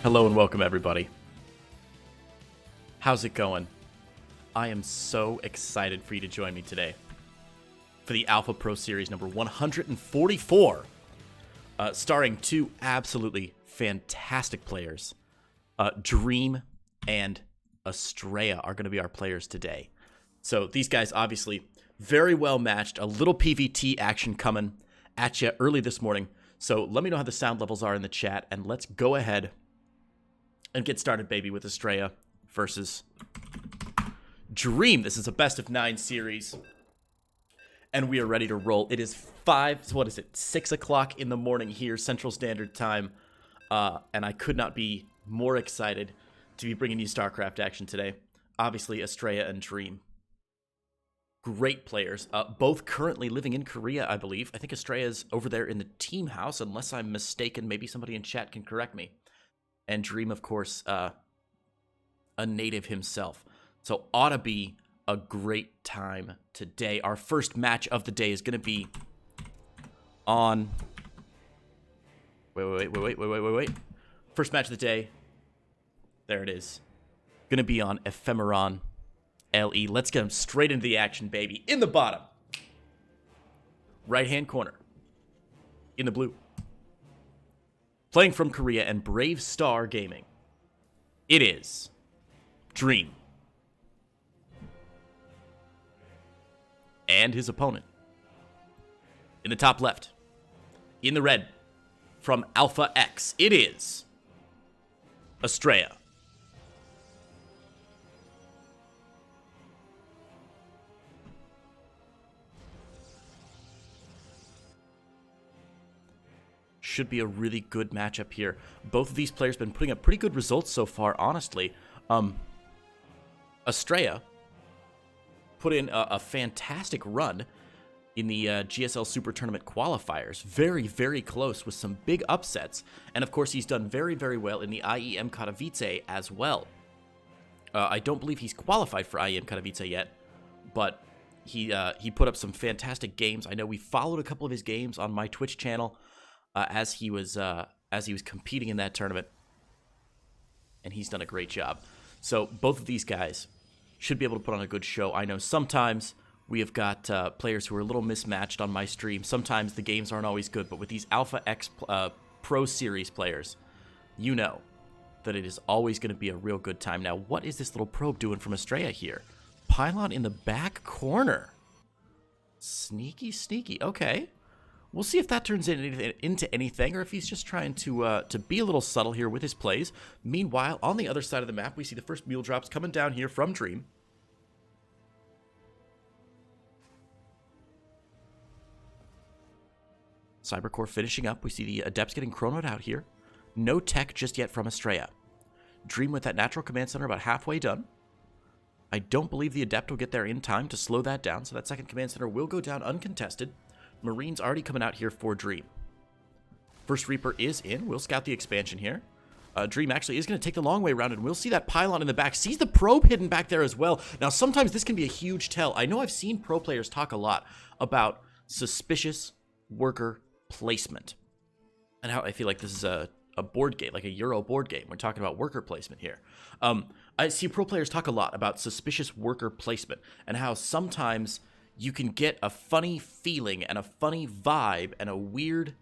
Hello and welcome, everybody. How's it going? I am so excited for you to join me today for the Alpha Pro Series number 144, starring two absolutely fantastic players. Dream and Astrea are going to be our players today. So these guys obviously very well matched. A little PvT action coming at you early this morning. So let me know how the sound levels are in the chat, and let's go ahead and get started, baby, with Astrea versus Dream. This is a best of 9 series, and we are ready to roll. It is 6 o'clock in the morning here, Central Standard Time, and I could not be more excited to be bringing you StarCraft action today. Obviously, Astrea and Dream. Great players, both currently living in Korea, I believe. I think Astrea is over there in the team house, unless I'm mistaken. Maybe somebody in chat can correct me. And Dream, of course, a native himself. So ought to be a great time today. Our first match of the day is going to be on... Wait. First match of the day. There it is. Going to be on Ephemeron LE. Let's get him straight into the action, baby. In the bottom. Right-hand corner. In the blue. Playing from Korea and Brave Star Gaming. It is Dream. And his opponent. In the top left. In the red. From Alpha X. It is Astrea. Should be a really good matchup here. Both of these players have been putting up pretty good results so far, honestly. Astrea put in a fantastic run in the GSL Super Tournament qualifiers. Very, very close with some big upsets. And of course, he's done very, very well in the IEM Katowice as well. I don't believe he's qualified for IEM Katowice yet, but he put up some fantastic games. I know we followed a couple of his games on my Twitch channel as he was competing in that tournament, and he's done a great job. So both of these guys should be able to put on a good show. I know sometimes we have got players who are a little mismatched on my stream. Sometimes the games aren't always good, but with these Alpha X Pro Series players, you know that it is always going to be a real good time. Now, what is this little probe doing from Astrea here? Pylon in the back corner. Sneaky, sneaky. Okay. We'll see if that turns into anything, or if he's just trying to be a little subtle here with his plays. Meanwhile, on the other side of the map, we see the first mule drops coming down here from Dream. Cybercore finishing up. We see the Adepts getting chronoed out here. No tech just yet from Astrea. Dream with that natural command center about halfway done. I don't believe the Adept will get there in time to slow that down, so that second command center will go down uncontested. Marine's already coming out here for Dream. First Reaper is in. We'll scout the expansion here. Dream actually is going to take the long way around, and we'll see that pylon in the back. Sees the probe hidden back there as well. Now, sometimes this can be a huge tell. I know I've seen pro players talk a lot about suspicious worker placement, and how I feel like this is a board game, like a Euro board game. We're talking about worker placement here. I see pro players talk a lot about suspicious worker placement, and how sometimes you can get a funny feeling and a funny vibe and a weird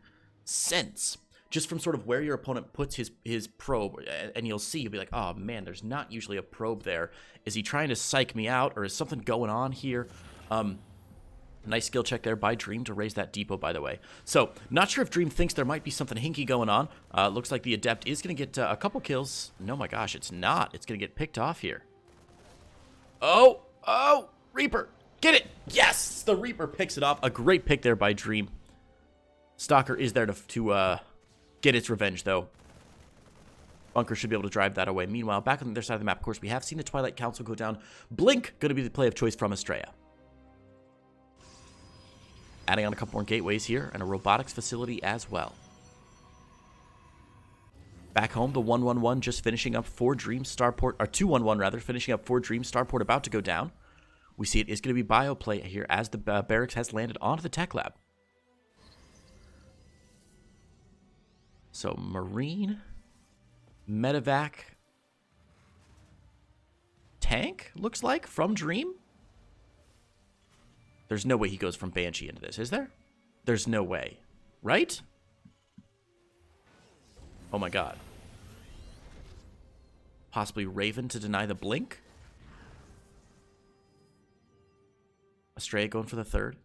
sense just from sort of where your opponent puts his probe, and you'll be like, oh man, there's not usually a probe there. Is he trying to psych me out, or is something going on here? Nice skill check there by Dream to raise that depot, by the way. So, not sure if Dream thinks there might be something hinky going on. Looks like the Adept is going to get a couple kills. No, my gosh, it's not. It's going to get picked off here. Oh, Reaper. Get it! Yes! The Reaper picks it off. A great pick there by Dream. Stalker is there to get its revenge, though. Bunker should be able to drive that away. Meanwhile, back on the other side of the map, of course, we have seen the Twilight Council go down. Blink, going to be the play of choice from Astrea. Adding on a couple more gateways here, and a robotics facility as well. Back home, the 111 just finishing up for Dream Starport, or 211 rather, finishing up for Dream Starport, about to go down. We see it is going to be bioplay here as the barracks has landed onto the tech lab. So Marine Medevac tank, looks like, from Dream. There's no way he goes from Banshee into this, is there? There's no way. Right? Oh my god. Possibly Raven to deny the blink. Astrea going for the third.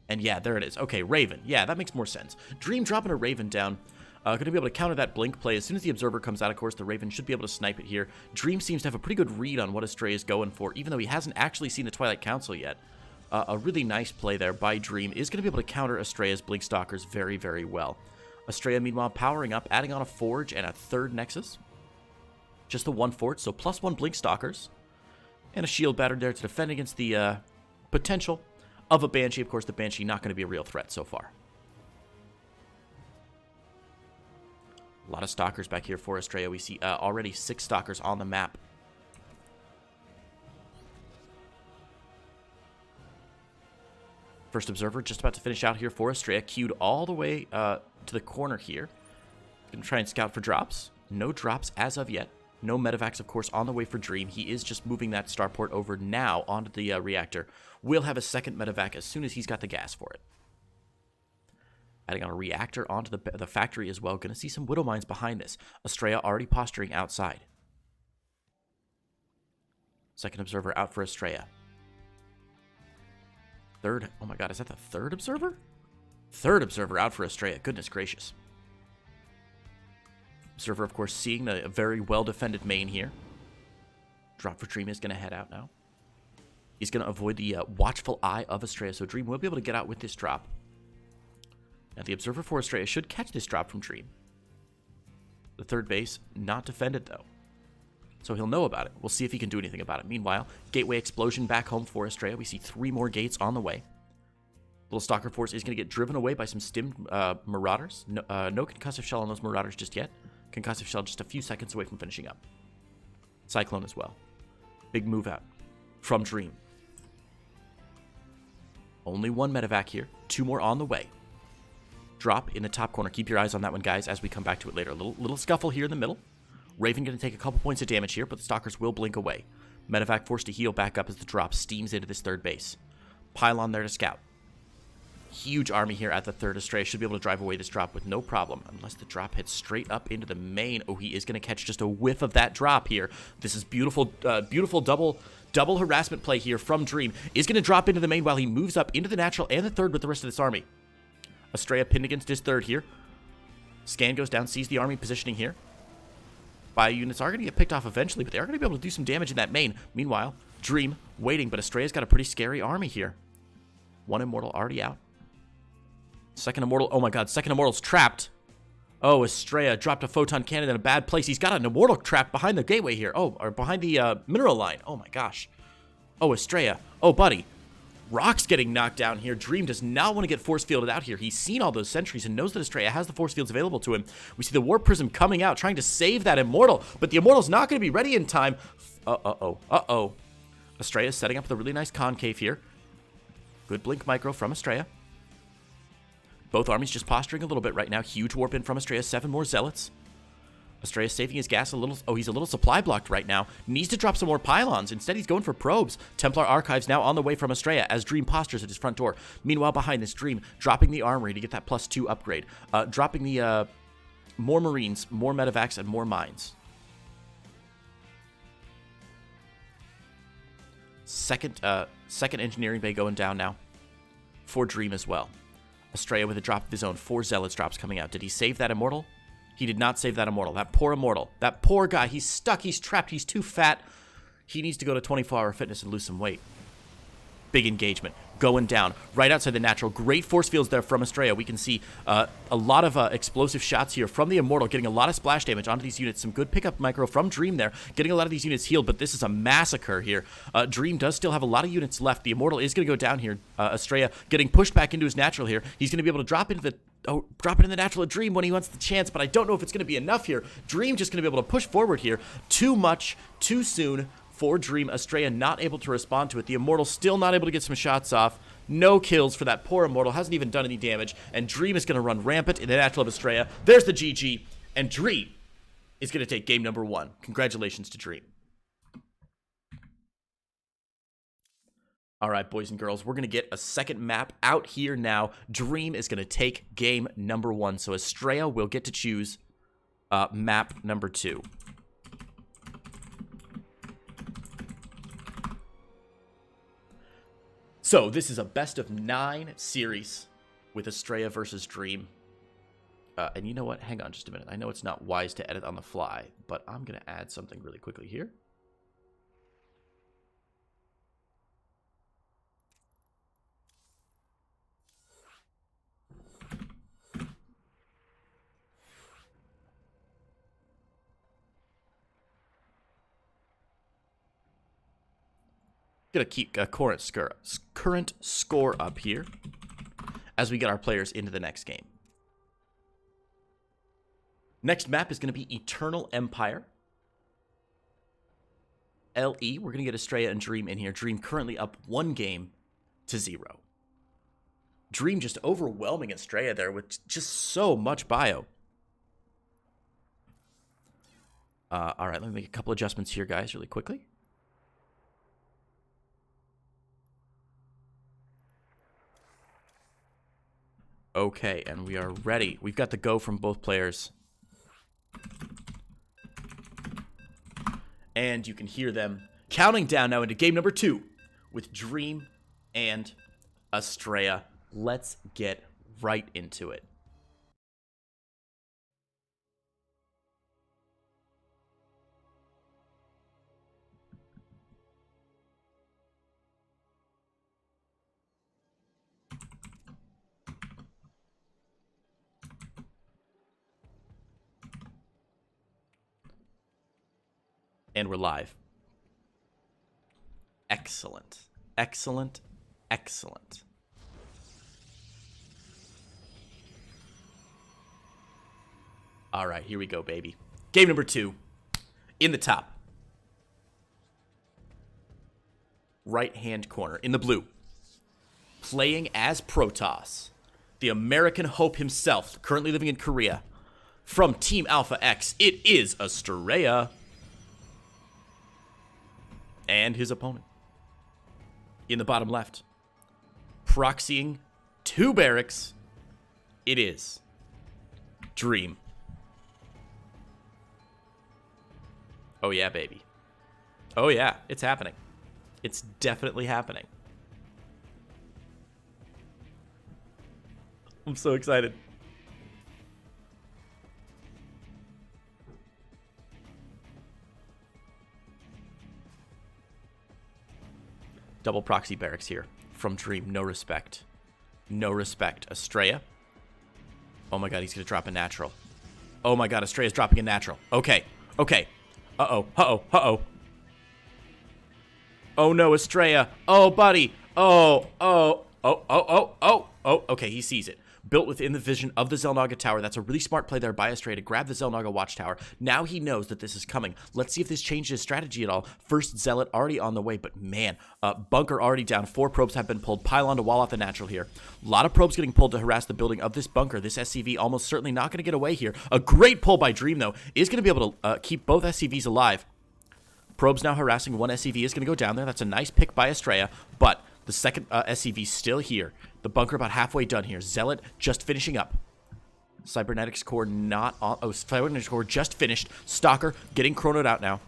And yeah, there it is. Okay, Raven. Yeah, that makes more sense. Dream dropping a Raven down. Going to be able to counter that blink play. As soon as the Observer comes out, of course, the Raven should be able to snipe it here. Dream seems to have a pretty good read on what Astrea is going for, even though he hasn't actually seen the Twilight Council yet. A really nice play there by Dream is going to be able to counter Astrea's Blink Stalkers very, very well. Astrea, meanwhile, powering up, adding on a Forge and a third Nexus. Just the one fort, so +1 Blink Stalkers. And a Shield Battery there to defend against the potential of a Banshee. Of course, the Banshee not going to be a real threat so far. A lot of Stalkers back here for Astrea. We see already 6 Stalkers on the map. First Observer just about to finish out here for Astrea. Queued all the way to the corner here. Going to try and scout for drops. No drops as of yet. No medevacs, of course, on the way for Dream. He is just moving that starport over now onto the reactor. Will have a second medevac as soon as he's got the gas for it. Adding on a reactor onto the factory as well. Going to see some Widow Mines behind this. Astrea already posturing outside. Second Observer out for Astrea. Third, oh my god, is that the third Observer? Third Observer out for Astrea. Goodness gracious. Observer, of course, seeing the very well-defended main here. Drop for Dream is going to head out now. He's going to avoid the watchful eye of Astrea, so Dream will be able to get out with this drop. Now, the Observer for Astrea should catch this drop from Dream. The third base, not defended, though. So he'll know about it. We'll see if he can do anything about it. Meanwhile, Gateway Explosion back home for Astrea. We see 3 more gates on the way. Little Stalker Force is going to get driven away by some stimmed Marauders. No Concussive Shell on those Marauders just yet. Concussive Shell just a few seconds away from finishing up. Cyclone as well. Big move out from Dream. Only 1 medevac here. 2 more on the way. Drop in the top corner. Keep your eyes on that one, guys, as we come back to it later. A little scuffle here in the middle. Raven going to take a couple points of damage here, but the Stalkers will blink away. Medevac forced to heal back up as the drop steams into this third base. Pylon there to scout. Huge army here at the third. Astrea should be able to drive away this drop with no problem, unless the drop hits straight up into the main. Oh, he is going to catch just a whiff of that drop here. This is beautiful, beautiful double harassment play here from Dream. Is going to drop into the main while he moves up into the natural and the third with the rest of this army. Astrea pinned against his third here. Scan goes down, sees the army positioning here. Bio units are going to get picked off eventually, but they are going to be able to do some damage in that main. Meanwhile, Dream waiting, but Astrea's got a pretty scary army here. 1 Immortal already out. Second Immortal, oh my god, second Immortal's trapped. Oh, Astrea dropped a Photon Cannon in a bad place. He's got an Immortal trapped behind the gateway here. Oh, or behind the mineral line. Oh my gosh. Oh, Astrea. Oh, buddy. Rock's getting knocked down here. Dream does not want to get force fielded out here. He's seen all those sentries and knows that Astrea has the force fields available to him. We see the Warp Prism coming out, trying to save that Immortal, but the Immortal's not going to be ready in time. Uh-oh. Astrea is setting up the really nice concave here. Good blink micro from Astrea. Both armies just posturing a little bit right now. Huge warp in from Astrea. 7 more Zealots. Astrea saving his gas a little. Oh, he's a little supply blocked right now. Needs to drop some more pylons. Instead, he's going for probes. Templar Archives now on the way from Astrea as Dream postures at his front door. Meanwhile, behind this, Dream dropping the armory to get that +2 upgrade. Dropping the more Marines, more medevacs, and more mines. Second engineering bay going down now for Dream as well. Astrea with a drop of his own. 4 Zealots drops coming out. Did he save that Immortal? He did not save that Immortal. That poor Immortal. That poor guy. He's stuck. He's trapped. He's too fat. He needs to go to 24-hour fitness and lose some weight. Big engagement. Going down. Right outside the natural. Great force fields there from Astrea. We can see a lot of explosive shots here from the Immortal. Getting a lot of splash damage onto these units. Some good pickup micro from Dream there. Getting a lot of these units healed, but this is a massacre here. Dream does still have a lot of units left. The Immortal is going to go down here. Astrea getting pushed back into his natural here. He's going to be able to drop into the... Oh, drop it in the natural of Dream when he wants the chance, but I don't know if it's going to be enough here. Dream just going to be able to push forward here. Too much, too soon for Dream. Astrea not able to respond to it. The Immortal still not able to get some shots off. No kills for that poor Immortal. Hasn't even done any damage, and Dream is going to run rampant in the natural of Astrea. There's the GG, and Dream is going to take game number 1. Congratulations to Dream. All right, boys and girls, we're going to get a second map out here now. Dream is going to take game number 1. So Astrea will get to choose map number 2. So this is a best of 9 series with Astrea versus Dream. And you know what? Hang on just a minute. I know it's not wise to edit on the fly, but I'm going to add something really quickly here. Gonna keep current score up here as we get our players into the next game. Next map is going to be Eternal Empire. LE, we're going to get Astrea and Dream in here. Dream currently up 1-0. Dream just overwhelming Astrea there with just so much bio. All right, let me make a couple adjustments here, guys, really quickly. Okay, and we are ready. We've got the go from both players. And you can hear them counting down now into game number 2 with Dream and Astrea. Let's get right into it. And we're live. Excellent. Excellent. Excellent. All right, here we go, baby. Game number 2. In the top. Right-hand corner. In the blue. Playing as Protoss. The American Hope himself. Currently living in Korea. From Team Alpha X, it is Astrea. And his opponent. In the bottom left. Proxying 2 barracks. It is Dream. Oh yeah, baby. Oh yeah, it's happening. It's definitely happening. I'm so excited. Double proxy barracks here from Dream. No respect. No respect. Astrea. Oh my god, he's going to drop a natural. Oh my god, Astrea's dropping a natural. Okay. Okay. Uh-oh. Uh-oh. Uh-oh. Oh no, Astrea. Oh, buddy. Oh. Oh. Oh. Oh. Oh. Oh. Oh. Okay, he sees it. Built within the vision of the Xel'Naga Tower. That's a really smart play there by Astrea to grab the Xel'Naga Watchtower. Now he knows that this is coming. Let's see if this changes his strategy at all. First Zealot already on the way, but man, bunker already down. 4 probes have been pulled. Pylon to wall off the natural here. A lot of probes getting pulled to harass the building of this bunker. This SCV almost certainly not going to get away here. A great pull by Dream, though, is going to be able to keep both SCVs alive. Probes now harassing 1 SCV is going to go down there. That's a nice pick by Astrea, but the second SCV still here. The bunker about halfway done here. Zealot just finishing up. Cybernetics core not on. Oh, Cybernetics core just finished. Stalker getting chronoed out now.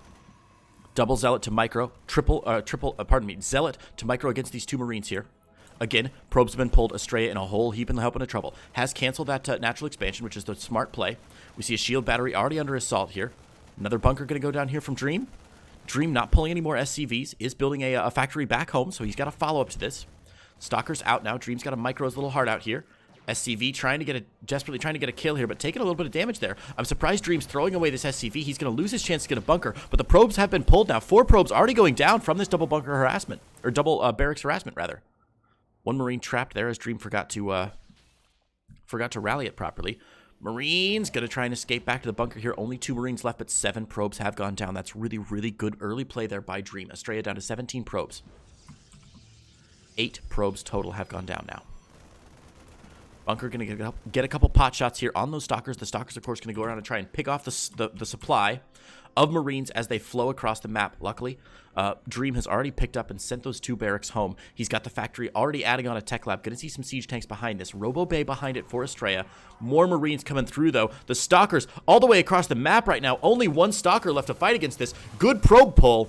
Double Zealot to Micro. Pardon me. Zealot to Micro against these 2 Marines here. Again, probes have been pulled. Astrea in a whole heap and helping of trouble. Has canceled that natural expansion, which is the smart play. We see a shield battery already under assault here. Another bunker going to go down here from Dream. Dream not pulling any more SCVs. Is building a factory back home, so he's got a follow-up to this. Stalker's out now. Dream's got a Micro's little heart out here. SCV desperately trying to get a kill here, but taking a little bit of damage there. I'm surprised Dream's throwing away this SCV. He's going to lose his chance to get a bunker, but the probes have been pulled now. 4 probes already going down from this double bunker harassment, or double barracks harassment, rather. 1 Marine trapped there as Dream forgot to rally it properly. Marines going to try and escape back to the bunker here. Only 2 Marines left, but 7 probes have gone down. That's really, really good early play there by Dream. Astrea down to 17 probes. 8 probes total have gone down now. Bunker going to get a couple pot shots here on those Stalkers. The Stalkers, of course, going to go around and try and pick off the supply of Marines as they flow across the map. Luckily, Dream has already picked up and sent those 2 barracks home. He's got the factory already adding on a tech lab. Going to see some siege tanks behind this. Robo Bay behind it for Astrea. More Marines coming through, though. The Stalkers all the way across the map right now. Only 1 Stalker left to fight against this. Good probe pull.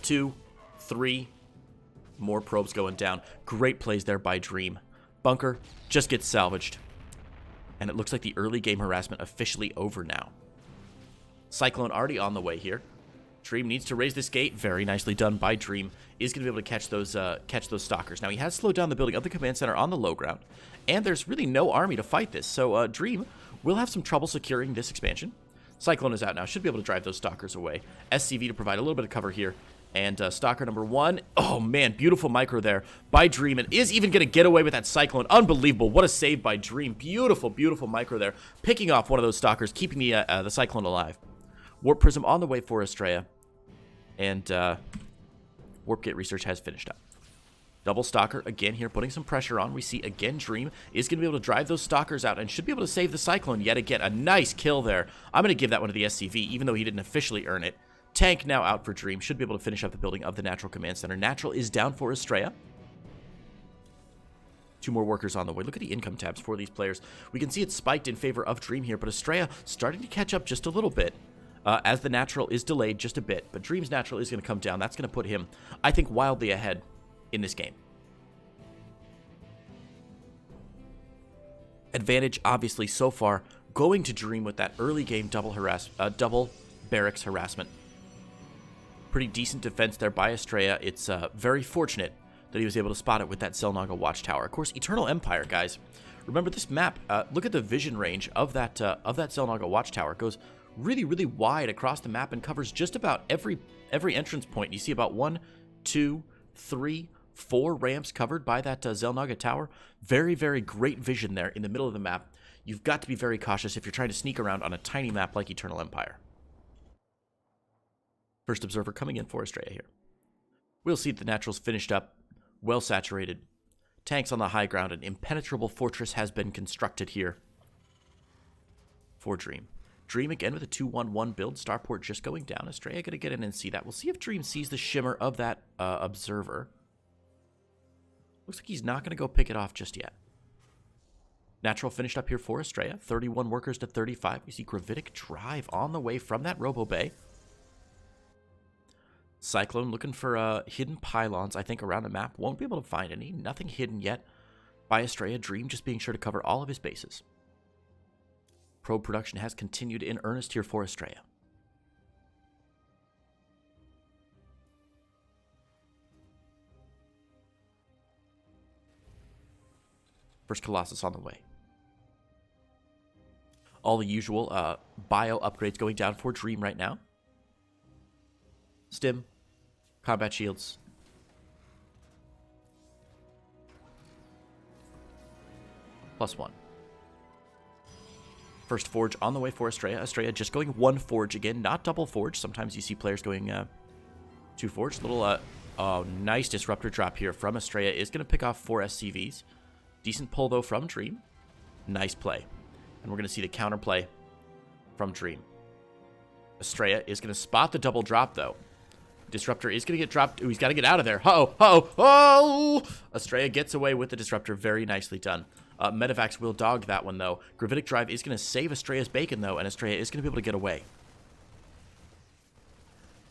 2, 3. More probes going down. Great plays there by Dream. Bunker just gets salvaged. And it looks like the early game harassment officially over now. Cyclone already on the way here. Dream needs to raise this gate. Very nicely done by Dream. Is going to be able to catch those Stalkers. Now, he has slowed down the building of the command center on the low ground. And there's really no army to fight this. So, Dream will have some trouble securing this expansion. Cyclone is out now. Should be able to drive those Stalkers away. SCV to provide a little bit of cover here. And Stalker number 1. Oh, man. Beautiful micro there by Dream. And is even going to get away with that Cyclone. Unbelievable. What a save by Dream. Beautiful, beautiful micro there. Picking off one of those Stalkers. Keeping the Cyclone alive. Warp Prism on the way for Astrea. And Warp Gate Research has finished up. Double Stalker again here, putting some pressure on. We see again Dream is going to be able to drive those Stalkers out and should be able to save the Cyclone yet again. A nice kill there. I'm going to give that one to the SCV, even though he didn't officially earn it. Tank now out for Dream. Should be able to finish up the building of the Natural Command Center. Natural is down for Astrea. 2 more workers on the way. Look at the income tabs for these players. We can see it's spiked in favor of Dream here, but Astrea starting to catch up just a little bit. As the Natural is delayed just a bit. But Dream's Natural is going to come down. That's going to put him, I think, wildly ahead in this game. Advantage, obviously, so far, going to Dream with that early game double barracks harassment. Pretty decent defense there by Astrea. It's very fortunate that he was able to spot it with that Xel'Naga Watchtower. Of course, Eternal Empire, guys. Remember this map. Look at the vision range of that Xel'Naga Watchtower. It goes really, really wide across the map and covers just about every entrance point. You see about 1, 2, 3, 4 ramps covered by that Xel'Naga Tower. Very, very great vision there in the middle of the map. You've got to be very cautious if you're trying to sneak around on a tiny map like Eternal Empire. First observer coming in for Astrea here. We'll see the Naturals finished up, well saturated. Tanks on the high ground. An impenetrable fortress has been constructed here for Dream. Dream again with a 2-1-1 build. Starport just going down. Astrea going to get in and see that. We'll see if Dream sees the shimmer of that observer. Looks like he's not going to go pick it off just yet. Natural finished up here for Astrea. 31 workers to 35. We see Gravitic Drive on the way from that Robo Bay. Cyclone looking for hidden pylons, I think, around the map. Won't be able to find any. Nothing hidden yet by Astrea. Dream just being sure to cover all of his bases. Probe production has continued in earnest here for Astrea. First Colossus on the way. All the usual bio upgrades going down for Dream right now. Stim, combat shields. +1. First Forge on the way for Astrea. Astrea just going 1 Forge again, not double Forge. Sometimes you see players going 2 Forge. Little nice Disruptor drop here from Astrea is going to pick off 4 SCVs. Decent pull, though, from Dream. Nice play. And we're going to see the counterplay from Dream. Astrea is going to spot the double drop, though. Disruptor is going to get dropped. Ooh, he's got to get out of there. Oh! Astrea gets away with the Disruptor. Very nicely done. Medivacs will dog that one, though. Gravitic Drive is going to save Astrea's bacon, though, and Astrea is going to be able to get away.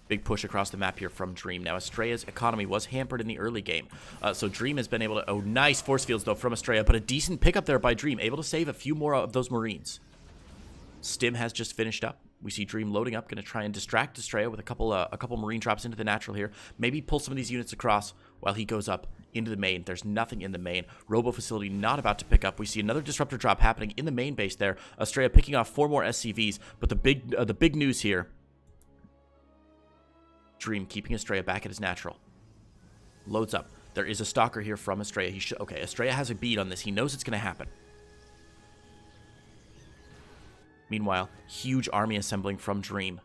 Big push across the map here from Dream. Now, Astrea's economy was hampered in the early game, so Dream has been able to... Oh, nice force fields, though, from Astrea, but a decent pickup there by Dream, able to save a few more of those Marines. Stim has just finished up. We see Dream loading up, going to try and distract Astrea with a couple Marine drops into the Natural here. Maybe pull some of these units across while he goes up into the main. There's nothing in the main. Robo facility not about to pick up. We see another Disruptor drop happening in the main base there. Astrea picking off 4 more SCVs, but the big news here... Dream keeping Astrea back at his Natural. Loads up. There is a Stalker here from Astrea. Okay, Astrea has a bead on this. He knows it's going to happen. Meanwhile, huge army assembling from Dream.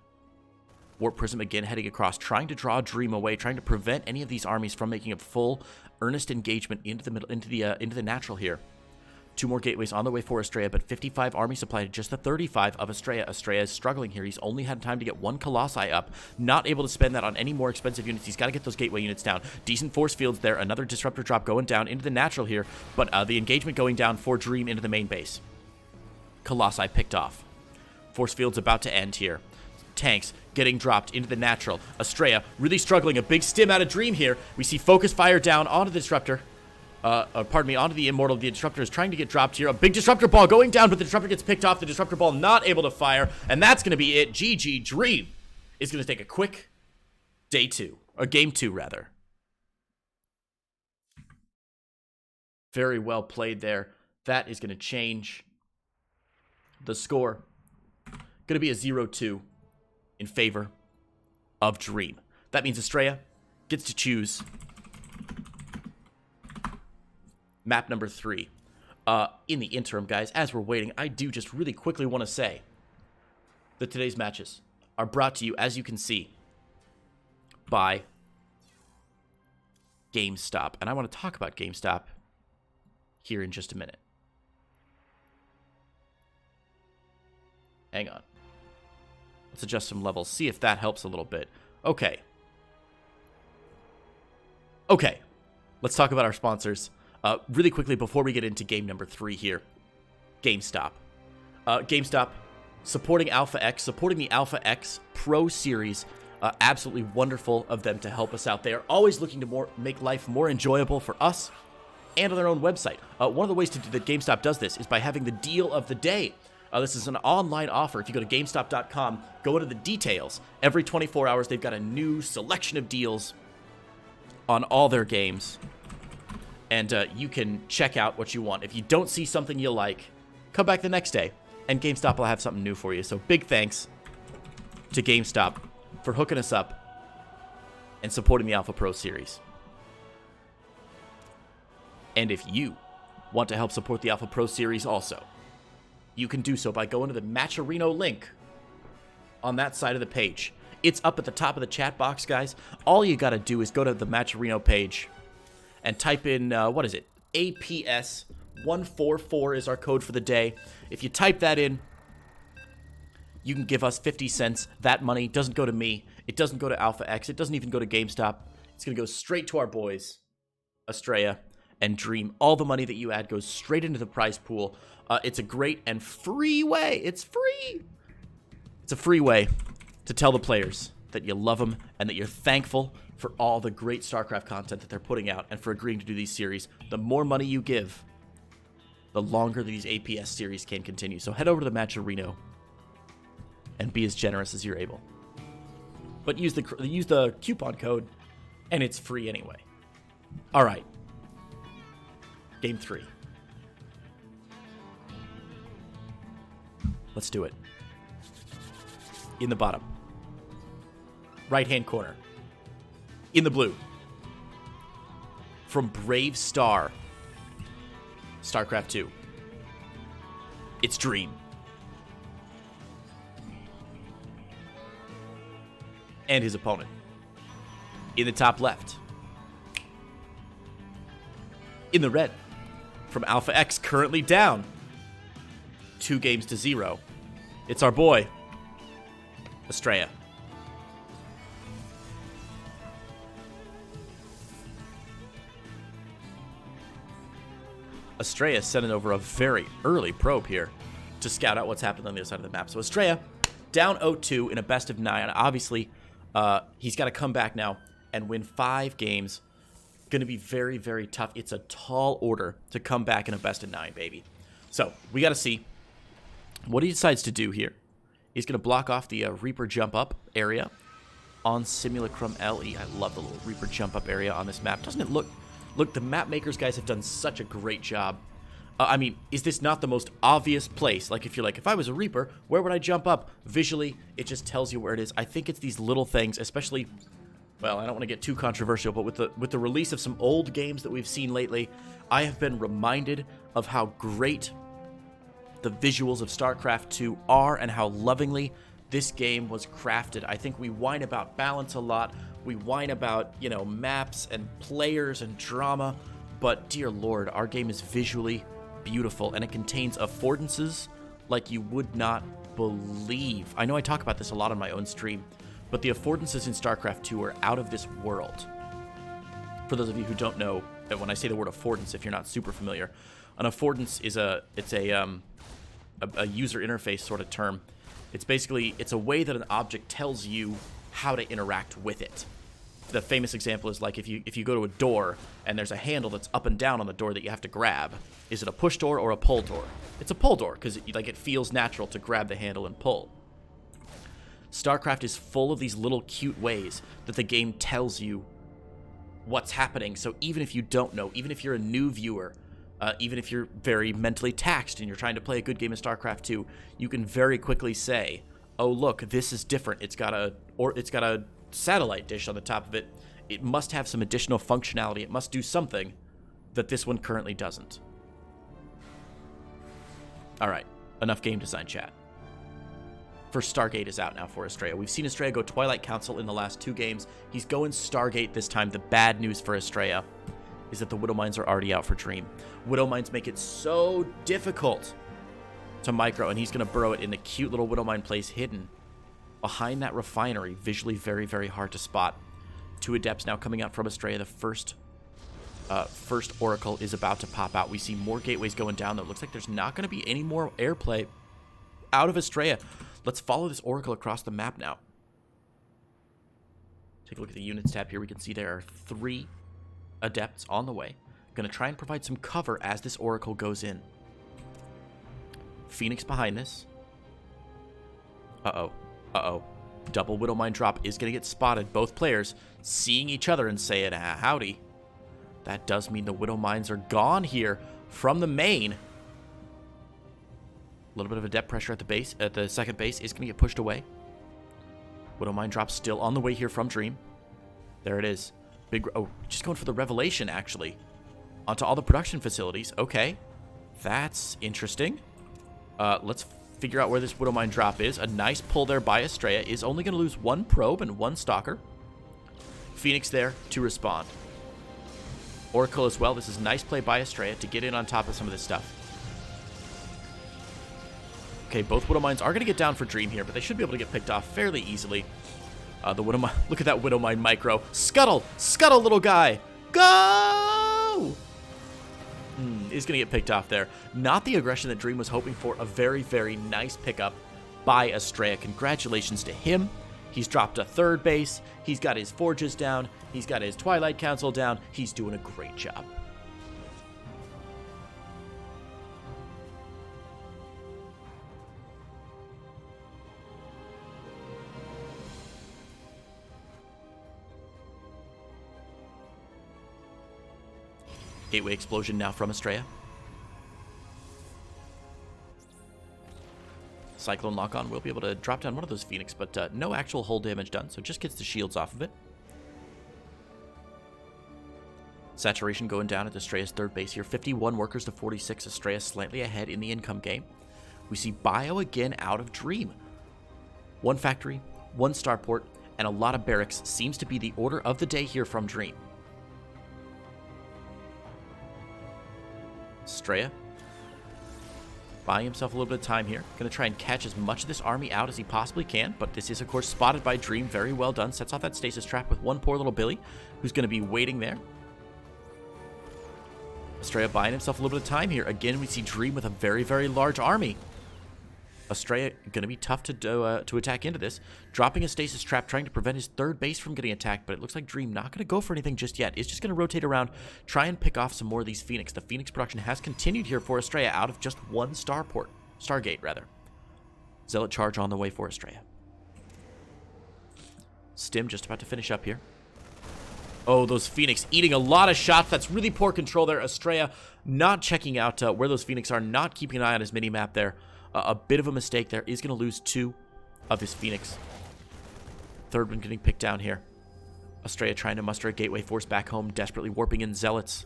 Warp Prism again heading across, trying to draw Dream away, trying to prevent any of these armies from making a full, earnest engagement into the Natural here. 2 more gateways on the way for Astrea, but 55 army supply to just the 35 of Astrea. Astrea is struggling here. He's only had time to get 1 Colossi up. Not able to spend that on any more expensive units. He's got to get those gateway units down. Decent force fields there. Another disruptor drop going down into the natural here, but the engagement going down for Dream into the main base. Colossi picked off. Force field's about to end here. Tanks getting dropped into the natural. Astrea really struggling. A big stim out of Dream here. We see focus fire down onto the disruptor. Pardon me, onto the Immortal. The Disruptor is trying to get dropped here. A big Disruptor ball going down, but the Disruptor gets picked off. The Disruptor ball not able to fire, and that's going to be it. GG. Dream is going to take a quick day 2, or game 2, rather. Very well played there. That is going to change the score. Going to be a 0-2 in favor of Dream. That means Astrea gets to choose map number 3. In the interim, guys, as we're waiting, I do just really quickly want to say that today's matches are brought to you, as you can see, by GameStop. And I want to talk about GameStop here in just a minute. Hang on. Let's adjust some levels, see if that helps a little bit. Okay. Okay. Let's talk about our sponsors. Really quickly before we get into game number 3 here. GameStop. GameStop supporting Alpha X, supporting the Alpha X Pro Series. Absolutely wonderful of them to help us out. They are always looking to make life more enjoyable for us and on their own website. One of the ways that GameStop does this is by having the deal of the day. This is an online offer. If you go to GameStop.com, go into the details. Every 24 hours, they've got a new selection of deals on all their games. And you can check out what you want. If you don't see something you like, come back the next day, and GameStop will have something new for you. So big thanks to GameStop for hooking us up and supporting the Alpha Pro Series. And if you want to help support the Alpha Pro Series also, you can do so by going to the Matcherino link on that side of the page. It's up at the top of the chat box, guys. All you got to do is go to the Matcherino page and type in, what is it? APS 144 is our code for the day. If you type that in, you can give us 50 cents. That money doesn't go to me. It doesn't go to Alpha X. It doesn't even go to GameStop. It's going to go straight to our boys, Astrea and Dream. All the money that you add goes straight into the prize pool. It's a great and free way. It's free. It's a free way to tell the players that you love them and that you're thankful for all the great StarCraft content that they're putting out and for agreeing to do these series. The more money you give, the longer these APS series can continue. So head over to the Matcherino and be as generous as you're able. But use the coupon code, and it's free anyway. All right. Game 3. Let's do it. In the bottom. Right-hand corner. In the blue. From Brave Star. StarCraft 2. It's Dream. And his opponent. In the top left. In the red. From Alpha X, currently down 2-0. It's our boy, Astrea. Astrea sending over a very early probe here to scout out what's happening on the other side of the map. So Astrea down 0-2 in a best of 9. Obviously, he's got to come back now and win 5 games. Going to be very, very tough. It's a tall order to come back in a best of 9, baby. So we got to see what he decides to do here. He's going to block off the Reaper jump up area on Simulacrum LE. I love the little Reaper jump up area on this map. Doesn't it look... Look, the map makers guys have done such a great job. I mean, is this not the most obvious place? Like, if I was a Reaper, where would I jump up? Visually, it just tells you where it is. I think it's these little things, especially... Well, I don't want to get too controversial, but with the release of some old games that we've seen lately, I have been reminded of how great the visuals of StarCraft 2 are and how lovingly this game was crafted. I think we whine about balance a lot. We whine about, you know, maps and players and drama, but dear Lord, our game is visually beautiful, and it contains affordances like you would not believe. I know I talk about this a lot on my own stream, but the affordances in StarCraft 2 are out of this world. For those of you who don't know, when I say the word affordance, if you're not super familiar, an affordance is a user interface sort of term. It's basically, it's a way that an object tells you how to interact with it. The famous example is like if you go to a door and there's a handle that's up and down on the door that you have to grab. Is it a push door or a pull door? It's a pull door because it feels natural to grab the handle and pull. StarCraft is full of these little cute ways that the game tells you what's happening. So even if you don't know, even if you're a new viewer, even if you're very mentally taxed and you're trying to play a good game of StarCraft 2, you can very quickly say, "Oh look, this is different. It's got a satellite dish on the top of it. It must have some additional functionality. It must do something that this one currently doesn't." All right, enough game design chat. First Stargate is out now for Astrea. We've seen Astrea go Twilight Council in the last 2 games. He's going Stargate this time. The bad news for Astrea is that the Widow Mines are already out for Dream. Widow Mines make it so difficult to micro, and he's going to burrow it in the cute little Widow Mine place hidden behind that refinery. Visually very, very hard to spot. 2 Adepts now coming out from Astrea. The first Oracle is about to pop out. We see more gateways going down, though. It looks like there's not going to be any more airplay out of Astrea. Let's follow this Oracle across the map now. Take a look at the units tab here. We can see there are 3 Adepts on the way. Going to try and provide some cover as this Oracle goes in. Phoenix behind this. Uh-oh. Uh-oh. Double Widow Mine drop is going to get spotted. Both players seeing each other and saying, howdy. That does mean the Widow Mines are gone here from the main. A little bit of Adept pressure at the base, at the second base is going to get pushed away. Widow Mine drop still on the way here from Dream. There it is. Just going for the Revelation, actually. Onto all the production facilities. Okay. That's interesting. Let's figure out where this Widow Mine drop is. A nice pull there by Astrea. Is only going to lose 1 probe and 1 stalker. Phoenix there to respond. Oracle as well. This is nice play by Astrea to get in on top of some of this stuff. Okay, both Widow Mines are going to get down for Dream here, but they should be able to get picked off fairly easily. The Widow Mine, look at that Widow Mine micro. Scuttle! Scuttle, little guy! Go! Is going to get picked off there. Not the aggression that Dream was hoping for. A very, very nice pickup by Astrea. Congratulations to him. He's dropped a 3rd base. He's got his forges down. He's got his Twilight Council down. He's doing a great job. Gateway explosion now from Astrea. Cyclone lock-on will be able to drop down one of those Phoenix, but no actual hull damage done, so just gets the shields off of it. Saturation going down at Astrea's 3rd base here. 51 workers to 46. Astrea slightly ahead in the income game. We see Bio again out of Dream. 1 factory, 1 starport, and a lot of barracks seems to be the order of the day here from Dream. Astrea buying himself a little bit of time here. Going to try and catch as much of this army out as he possibly can, but this is, of course, spotted by Dream. Very well done. Sets off that stasis trap with 1 poor little Billy, who's going to be waiting there. Astrea buying himself a little bit of time here. Again, we see Dream with a very, very large army. Astrea going to be tough to attack into this. Dropping a stasis trap, trying to prevent his 3rd base from getting attacked, but it looks like Dream not going to go for anything just yet. He's just going to rotate around, try and pick off some more of these Phoenix. The Phoenix production has continued here for Astrea out of just 1 Stargate, rather. Zealot charge on the way for Astrea. Stim just about to finish up here. Oh, those Phoenix eating a lot of shots. That's really poor control there. Astrea not checking out where those Phoenix are, not keeping an eye on his mini-map there. A bit of a mistake there. Is going to lose 2 of his Phoenix. 3rd one getting picked down here. Astrea trying to muster a gateway force back home, desperately warping in Zealots.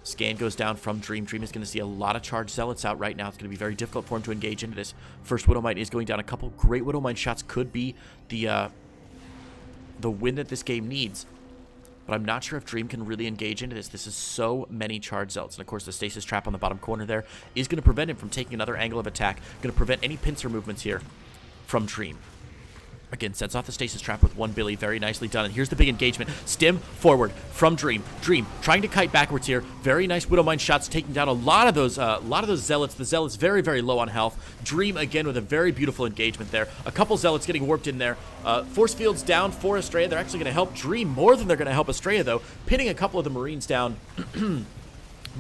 Scan goes down from Dream. Dream is going to see a lot of charged Zealots out right now. It's going to be very difficult for him to engage into this. First Widow Mine is going down. A couple great Widow Mine shots could be the win that this game needs. but I'm not sure if Dream can really engage into this. This is so many charge zealots, and of course the stasis trap on the bottom corner there is going to prevent him from taking another angle of attack, going to prevent any pincer movements here from Dream. Again, sets off the stasis trap with one Billy. Very nicely done. And here's the big engagement. Stim forward from Dream. Dream trying to kite backwards here. Very nice Widowmine shots, taking down a lot of those zealots. The zealots very, very low on health. Dream again with a very beautiful engagement there. A couple zealots getting warped in there. Force fields down for Astrea. They're actually going to help Dream more than they're going to help Astrea, though. Pinning a couple of the Marines down.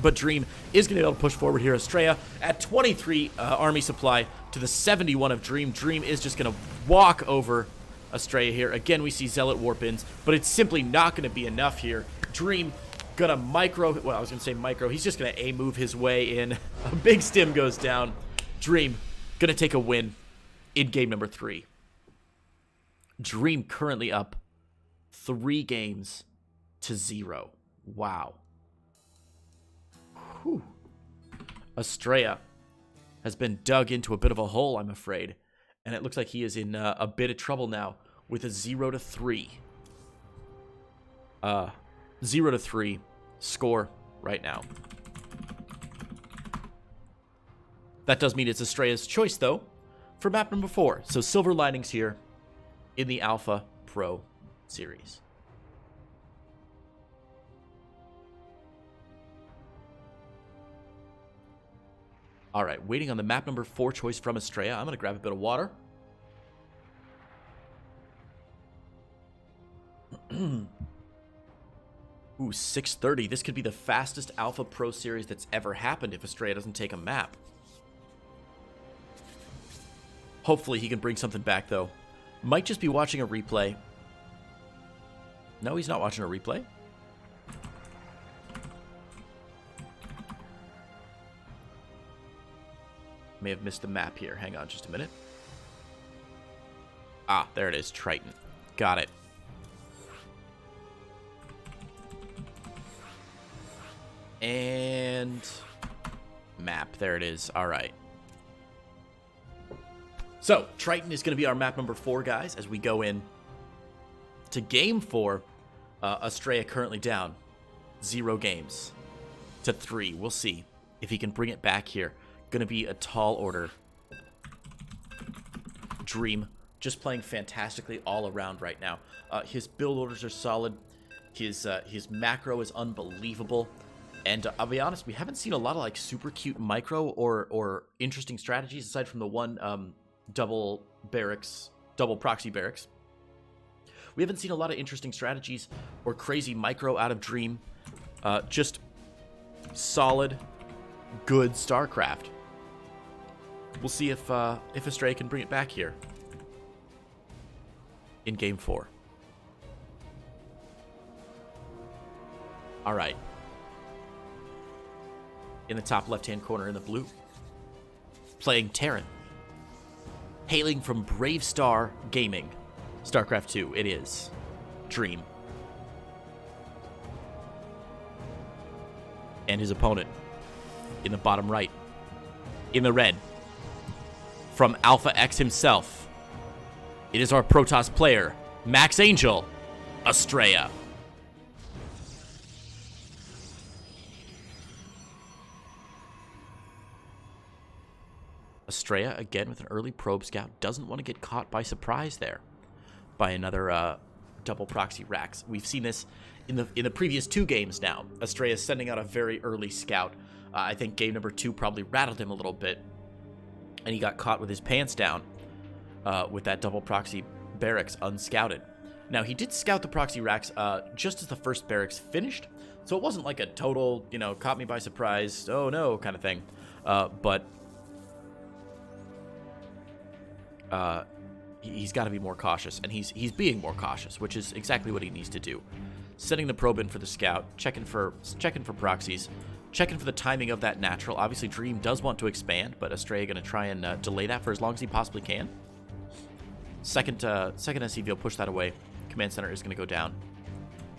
But Dream is going to be able to push forward here. Astrea at 23 army supply to the 71 of Dream. Dream is just going to walk over Astrea here. Again, we see Zealot warp-ins, but it's simply not going to be enough here. Dream going to micro, well, I was going to say micro. He's just going to A-move his way in. A big stim goes down. Dream going to take a win in game number 3. Dream currently up 3 games to 0. Wow. Whew. Astrea has been dug into a bit of a hole, I'm afraid. And it looks like he is in a bit of trouble now with a 0-3. 0-3 score right now. That does mean it's Astrea's choice, though, for map number 4. So silver linings here in the Alpha Pro series. All right, waiting on the map number 4 choice from Astrea. I'm going to grab a bit of water. Ooh, 6:30. This could be the fastest Alpha Pro series that's ever happened if Astrea doesn't take a map. Hopefully he can bring something back, though. Might just be watching a replay. No, he's not watching a replay. May have missed the map here. Hang on just a minute. Ah, there it is. Triton. Got it. And map. There it is. All right. So, Triton is going to be our map number 4, guys, as we go in to game 4. Astrea currently down 0 games to 3. We'll see if he can bring it back here. Going to be a tall order. Dream just playing fantastically all around right now. His build orders are solid. His macro is unbelievable. And I'll be honest, we haven't seen a lot of like super cute micro or interesting strategies aside from the one double proxy barracks. We haven't seen a lot of interesting strategies or crazy micro out of Dream. Just solid, good StarCraft. We'll see if Astrea can bring it back here in game 4. All right. In the top left-hand corner in the blue, playing Terran. Hailing from Brave Star Gaming. StarCraft 2, it is. Dream. And his opponent in the bottom right, in the red, from Alpha X himself, it is our Protoss player, Max Angel, Astrea. Astrea, again with an early probe scout, doesn't want to get caught by surprise there by another double proxy racks. We've seen this in the previous 2 games now. Astrea is sending out a very early scout. I think game number 2 probably rattled him a little bit, and he got caught with his pants down with that double proxy barracks unscouted. Now, he did scout the proxy racks just as the first barracks finished, so it wasn't like a total, caught me by surprise, oh no, kind of thing. But he's got to be more cautious, and he's being more cautious, which is exactly what he needs to do. Setting the probe in for the scout, checking for proxies, checking for the timing of that natural. Obviously, Dream does want to expand, but Astrea going to try and delay that for as long as he possibly can. Second SCV will push that away. Command center is going to go down,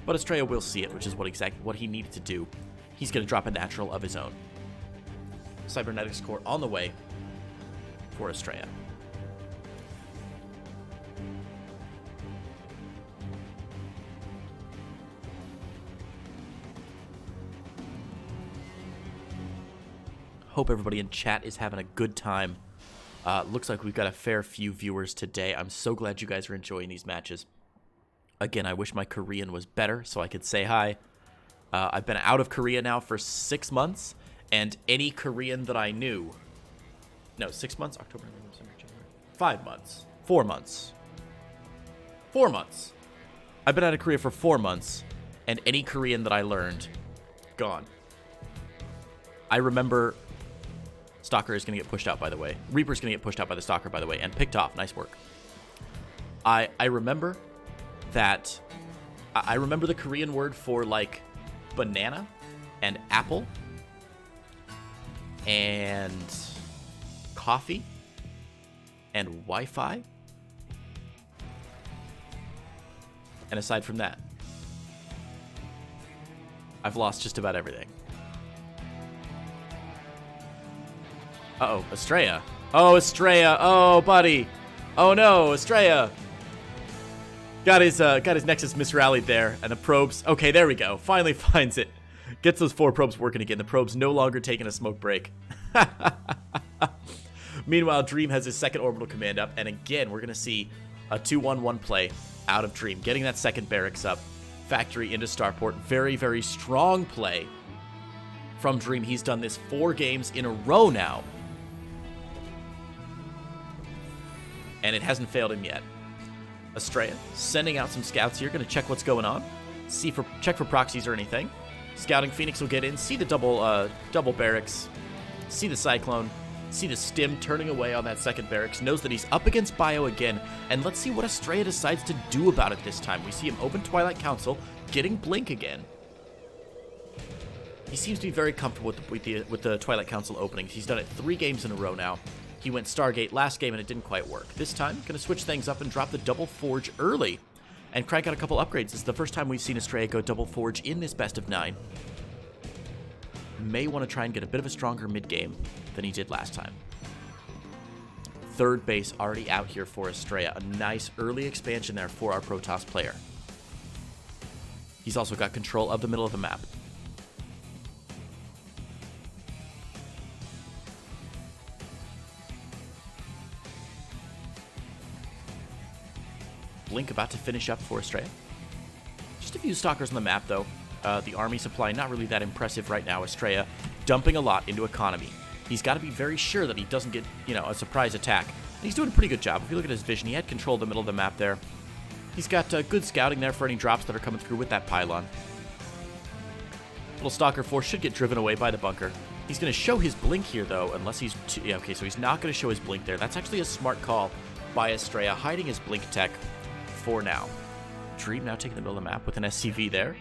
but Astrea will see it, which is exactly what he needed to do. He's going to drop a natural of his own. Cybernetics core on the way for Astrea. Hope everybody in chat is having a good time. Looks like we've got a fair few viewers today. I'm so glad you guys are enjoying these matches. Again, I wish my Korean was better so I could say hi. I've been out of Korea now for 6 months, and any Korean that I knew... No, 6 months? October, November, December, January. 5 months. 4 months. 4 months. I've been out of Korea for 4 months, and any Korean that I learned, gone. I remember... Stalker is going to get pushed out, by the way. Reaper's going to get pushed out by the Stalker, by the way, and picked off. Nice work. I remember that... I remember the Korean word for, like, banana and apple and coffee and Wi-Fi. And aside from that, I've lost just about everything. Uh-oh, Astrea. Oh, Astrea. Oh, buddy. Oh, no, Astrea. Got his Nexus misrallied there, and the probes... Okay, there we go. Finally finds it. Gets those 4 probes working again. The probe's no longer taking a smoke break. Meanwhile, Dream has his second orbital command up, and again, we're going to see a 2-1-1 play out of Dream. Getting that second barracks up. Factory into Starport. Very, very strong play from Dream. He's done this 4 games in a row now. And it hasn't failed him yet. Astrea sending out some scouts here. Going to check what's going on. Check for proxies or anything. Scouting Phoenix will get in. See the double barracks. See the Cyclone. See the Stim turning away on that second barracks. Knows that he's up against Bio again. And let's see what Astrea decides to do about it this time. We see him open Twilight Council. Getting Blink again. He seems to be very comfortable with the Twilight Council openings. He's done it 3 games in a row now. He went Stargate last game and it didn't quite work. This time, going to switch things up and drop the Double Forge early and crank out a couple upgrades. This is the first time we've seen Astrea go Double Forge in this best of 9. May want to try and get a bit of a stronger mid-game than he did last time. Third base already out here for Astrea. A nice early expansion there for our Protoss player. He's also got control of the middle of the map. Blink about to finish up for Astrea. Just a few Stalkers on the map, though. The army supply not really that impressive right now. Astrea dumping a lot into economy. He's got to be very sure that he doesn't get, a surprise attack. And he's doing a pretty good job. If you look at his vision, he had control of the middle of the map there. He's got good scouting there for any drops that are coming through with that pylon. Little Stalker force should get driven away by the bunker. He's going to show his blink here, though, unless he's... okay, so he's not going to show his blink there. That's actually a smart call by Astrea, hiding his blink tech for now. Dream now taking the middle of the map with an SCV there.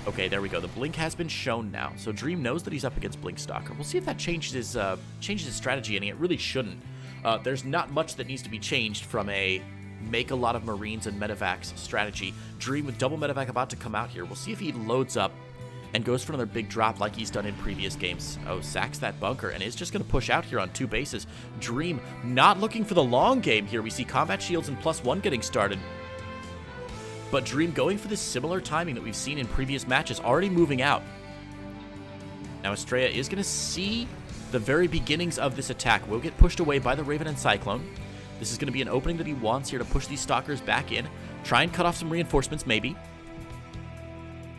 Okay, there we go. The blink has been shown now. So Dream knows that he's up against Blink Stalker. We'll see if that changes his strategy any. It really shouldn't. There's not much that needs to be changed from a make a lot of Marines and medevacs strategy. Dream with double medevac about to come out here. We'll see if he loads up and goes for another big drop like he's done in previous games. Oh, sacks that bunker and is just going to push out here on 2 bases. Dream not looking for the long game here. We see combat shields and +1 getting started. But Dream going for this similar timing that we've seen in previous matches, already moving out. Now Astrea is going to see the very beginnings of this attack. Will get pushed away by the Raven and Cyclone. This is going to be an opening that he wants here to push these Stalkers back in. Try and cut off some reinforcements, maybe.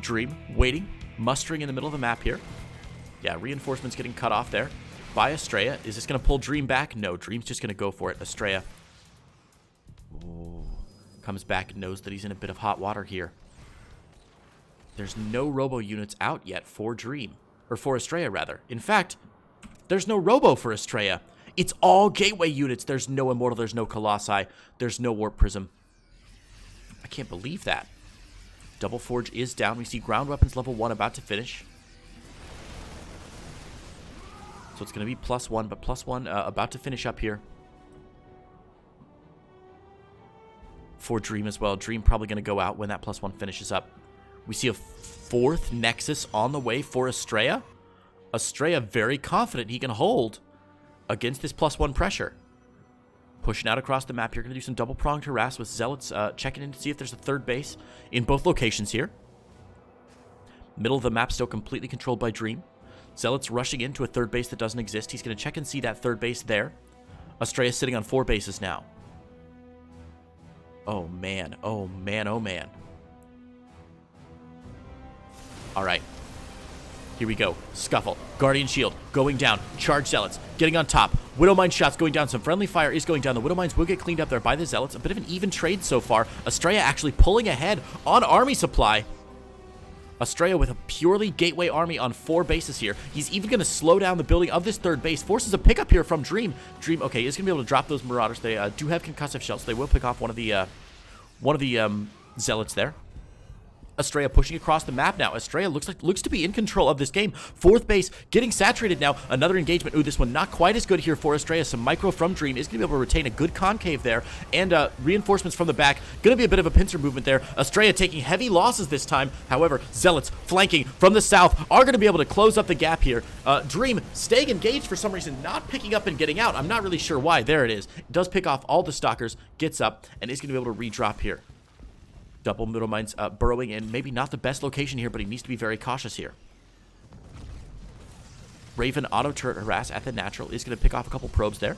Dream waiting. Mustering in the middle of the map here. Yeah, reinforcements getting cut off there by Astrea. Is this going to pull Dream back? No, Dream's just going to go for it. Astrea comes back, knows that he's in a bit of hot water here. There's no robo units out yet for Dream. Or for Astrea, rather. In fact, there's no robo for Astrea. It's all gateway units. There's no Immortal. There's no Colossi. There's no Warp Prism. I can't believe that. Double Forge is down. We see ground weapons level 1 about to finish. So it's going to be +1, but +1 about to finish up here. For Dream as well. Dream probably going to go out when that +1 finishes up. We see a 4th Nexus on the way for Astrea. Astrea very confident he can hold against this +1 pressure. Pushing out across the map here. Going to do some double-pronged harass with Zealots checking in to see if there's a 3rd base in both locations here. Middle of the map still completely controlled by Dream. Zealots rushing into a third base that doesn't exist. He's going to check and see that third base there. Astrea sitting on 4 bases now. Oh, man. Oh, man. Oh, man. All right. Here we go. Scuffle. Guardian Shield going down. Charge Zealots getting on top. Widowmine shots going down. Some friendly fire is going down. The Widowmines will get cleaned up there by the Zealots. A bit of an even trade so far. Astrea actually pulling ahead on army supply. Astrea with a purely gateway army on 4 bases here. He's even going to slow down the building of this third base. Forces a pickup here from Dream. Dream, okay, is going to be able to drop those Marauders. They do have concussive shells, so they will pick off one of the Zealots there. Astrea pushing across the map now. Astrea looks to be in control of this game. 4th base getting saturated now. Another engagement. Ooh, this one not quite as good here for Astrea. Some micro from Dream is going to be able to retain a good concave there. And reinforcements from the back. Going to be a bit of a pincer movement there. Astrea taking heavy losses this time. However, Zealots flanking from the south are going to be able to close up the gap here. Dream staying engaged for some reason. Not picking up and getting out. I'm not really sure why. There it is. It does pick off all the stalkers. Gets up and is going to be able to redrop here. Double middle mines burrowing in. Maybe not the best location here, but he needs to be very cautious here. Raven auto turret harass at the natural is going to pick off a couple probes there.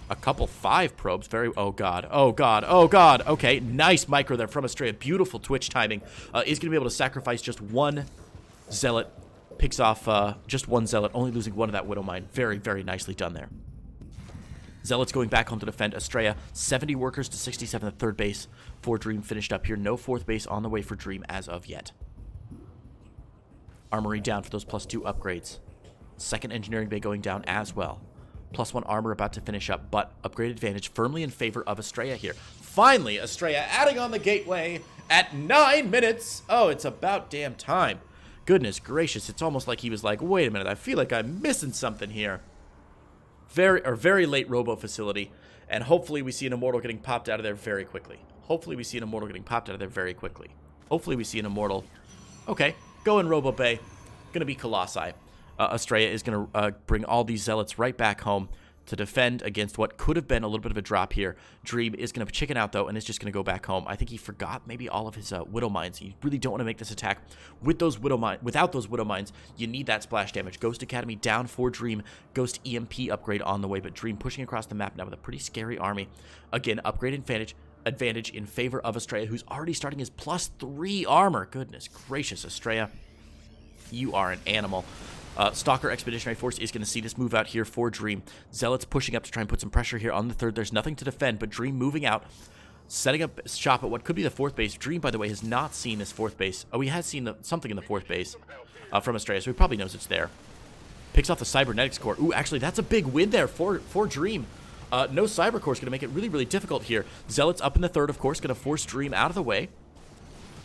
A couple 5 probes. Very, oh god, oh god, oh god. Okay, nice micro there from Astrea. Beautiful twitch timing. Is going to be able to sacrifice just 1 zealot. Picks off just 1 zealot, only losing 1 of that widow mine. Very, very nicely done there. Zealots going back home to defend Astrea. 70 workers to 67 at third base for Dream finished up here. No 4th base on the way for Dream as of yet. Armory down for those +2 upgrades. 2nd engineering bay going down as well. +1 armor about to finish up, but upgrade advantage firmly in favor of Astrea here. Finally, Astrea adding on the gateway at 9 minutes. Oh, it's about damn time. Goodness gracious, it's almost like he was like, wait a minute, I feel like I'm missing something here. Very late robo facility, and hopefully we see an immortal getting popped out of there very quickly. Hopefully we see an immortal getting popped out of there very quickly. Hopefully we see an immortal. Okay, go in robo bay. Gonna be Colossi. Astrea is gonna bring all these zealots right back home to defend against what could have been a little bit of a drop here. Dream is going to chicken out, though, and is just going to go back home. I think he forgot maybe all of his Widow Mines. You really don't want to make this attack with those without those Widow Mines. You need that splash damage. Ghost Academy down for Dream. Ghost EMP upgrade on the way, but Dream pushing across the map now with a pretty scary army. Again, upgrade advantage in favor of Astrea, who's already starting his +3 armor. Goodness gracious, Astrea. You are an animal. Stalker Expeditionary Force is going to see this move out here for Dream. Zealots pushing up to try and put some pressure here on the 3rd. There's nothing to defend, but Dream moving out, setting up shop at what could be the 4th base. Dream, by the way, has not seen this 4th base. Oh, he has seen something in the 4th base from Astrea, so he probably knows it's there. Picks off the Cybernetics Core. Ooh, actually, that's a big win there for Dream. No Cyber Core is going to make it really difficult here. Zealots up in the 3rd, of course, going to force Dream out of the way.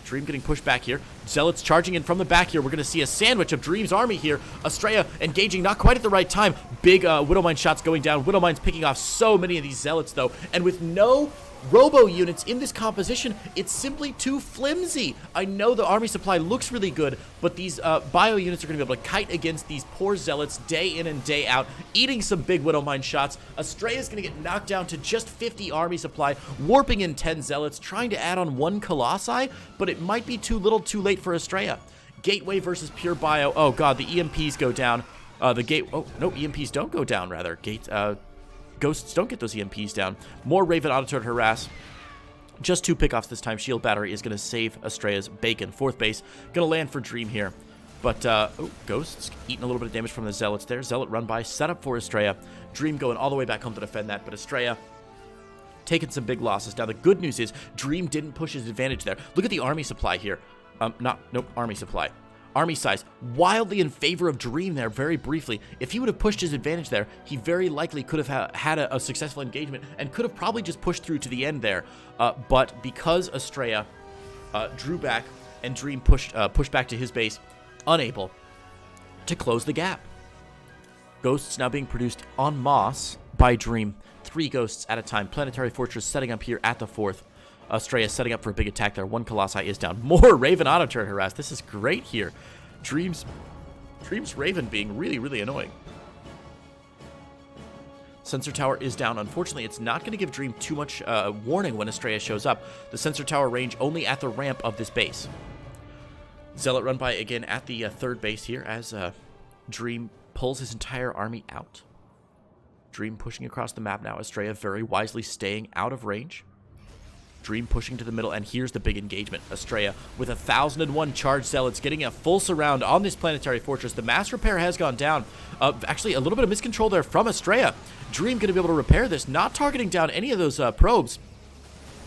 Dream getting pushed back here. Zealots charging in from the back here. We're going to see a sandwich of Dream's army here. Astrea engaging not quite at the right time. Big Widowmine shots going down. Widowmine's picking off so many of these Zealots, though. And with no robo units in this composition, it's simply too flimsy. I know the army supply looks really good, but these bio units are going to be able to kite against these poor Zealots day in and day out, eating some big Widowmine shots. Astrea is going to get knocked down to just 50 army supply, warping in 10 Zealots, trying to add on 1 Colossi, but it might be too little too late for Astrea. Gateway versus pure bio. Oh god, the EMPs go down. Oh no, EMPs don't go down, rather. Ghosts don't get those EMPs down. More Raven auto-turret harass. Just 2 pickoffs this time. Shield battery is going to save Astrea's bacon. 4th base. Going to land for Dream here. But, Ghosts eating a little bit of damage from the Zealots there. Zealot run by. Set up for Astrea. Dream going all the way back home to defend that. But Astrea taking some big losses. Now, the good news is Dream didn't push his advantage there. Look at the army supply here. Army supply. Army size, wildly in favor of Dream there very briefly. If he would have pushed his advantage there, he very likely could have had a successful engagement and could have probably just pushed through to the end there. But because Astrea drew back and Dream pushed back to his base, unable to close the gap. Ghosts now being produced en masse by Dream. 3 ghosts at a time. Planetary Fortress setting up here at the 4th. Astrea setting up for a big attack there. 1 Colossi is down. More Raven auto-turret harass. This is great here. Dream's Raven being really annoying. Sensor tower is down. Unfortunately, it's not going to give Dream too much warning when Astrea shows up. The sensor tower range only at the ramp of this base. Zealot run by again at the third base here as Dream pulls his entire army out. Dream pushing across the map now. Astrea very wisely staying out of range. Dream pushing to the middle, and here's the big engagement. Astrea with 1,001 charged zealots getting a full surround on this planetary fortress. The mass repair has gone down. Actually, a little bit of miscontrol there from Astrea. Dream going to be able to repair this, not targeting down any of those probes.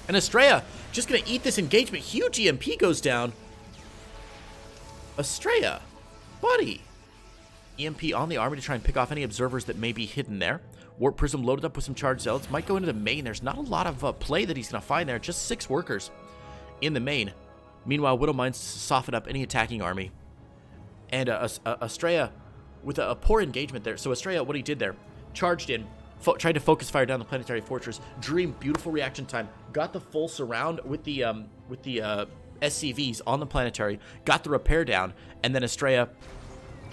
And Astrea just going to eat this engagement. Huge EMP goes down. Astrea, buddy. EMP on the army to try and pick off any observers that may be hidden there. Warp Prism loaded up with some charged zealots. Might go into the main. There's not a lot of play that he's going to find there. Just 6 workers in the main. Meanwhile, Widow Mines soften up any attacking army. And Astrea with a poor engagement there. So Astrea, what he did there, charged in, tried to focus fire down the planetary fortress. Dream, beautiful reaction time. Got the full surround with the SCVs on the planetary. Got the repair down. And then Astrea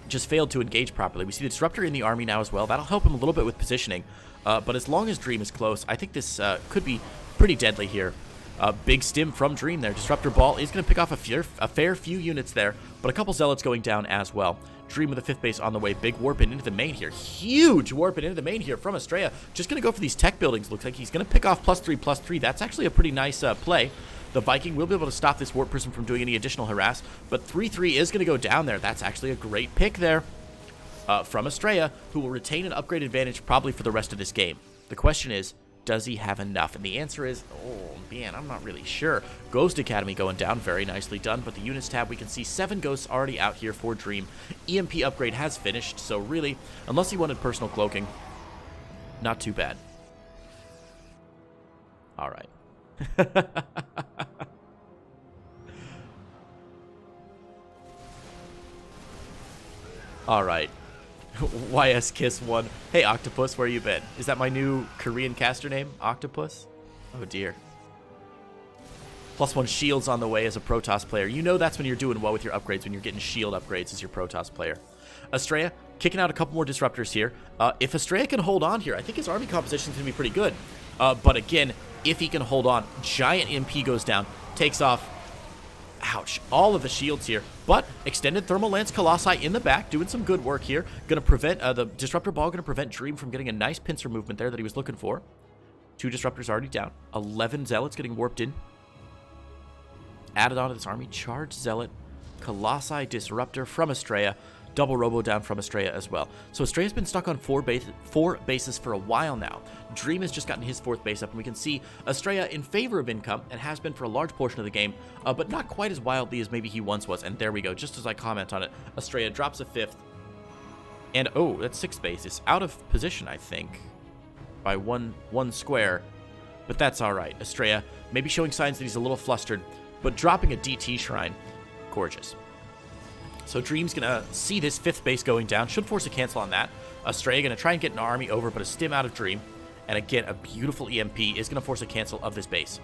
just failed to engage properly. We see the Disruptor in the army now as well. That'll help him a little bit with positioning. But as long as Dream is close, I think this could be pretty deadly here. Big stim from Dream there. Disruptor Ball is going to pick off a fair few units there, but a couple Zealots going down as well. Dream with the 5th base on the way. Big warp in into the main here. Huge warp in into the main here from Astrea. Just going to go for these tech buildings. Looks like he's going to pick off +3/+3. That's actually a pretty nice play. The Viking will be able to stop this Warp Prism from doing any additional harass, but 3/3 is going to go down there. That's actually a great pick there from Astrea, who will retain an upgrade advantage probably for the rest of this game. The question is, does he have enough? And the answer is, oh man, I'm not really sure. Ghost Academy going down, very nicely done, but the units tab, we can see 7 ghosts already out here for Dream. EMP upgrade has finished, so really, unless he wanted personal cloaking, not too bad. All right. All right. YS Kiss 1. Hey, Octopus, where you been? Is that my new Korean caster name? Octopus? Oh, dear. +1 shields on the way as a Protoss player. You know that's when you're doing well with your upgrades, when you're getting shield upgrades as your Protoss player. Astrea, kicking out a couple more Disruptors here. If Astrea can hold on here, I think his army composition is going to be pretty good. But again, if he can hold on, giant MP goes down, takes off, ouch, all of the shields here. But extended Thermal Lance Colossi in the back, doing some good work here. Going to prevent, the Disruptor Ball going to prevent Dream from getting a nice pincer movement there that he was looking for. 2 Disruptors already down. 11 Zealots getting warped in. Added onto this army, Charged Zealot, Colossi, Disruptor from Astrea. Double Robo down from Astrea as well. So Astrea's been stuck on 4 bases for a while now. Dream has just gotten his 4th base up, and we can see Astrea in favor of income, and has been for a large portion of the game, but not quite as wildly as maybe he once was. And there we go, just as I comment on it, Astrea drops a 5th. And, oh, that's 6th base. It's out of position, I think, by one square. But that's all right. Astrea maybe showing signs that he's a little flustered, but dropping a DT Shrine, gorgeous. So Dream's going to see this 5th base going down. Should force a cancel on that. Astrea going to try and get an army over, but a stim out of Dream. And again, a beautiful EMP is going to force a cancel of this base.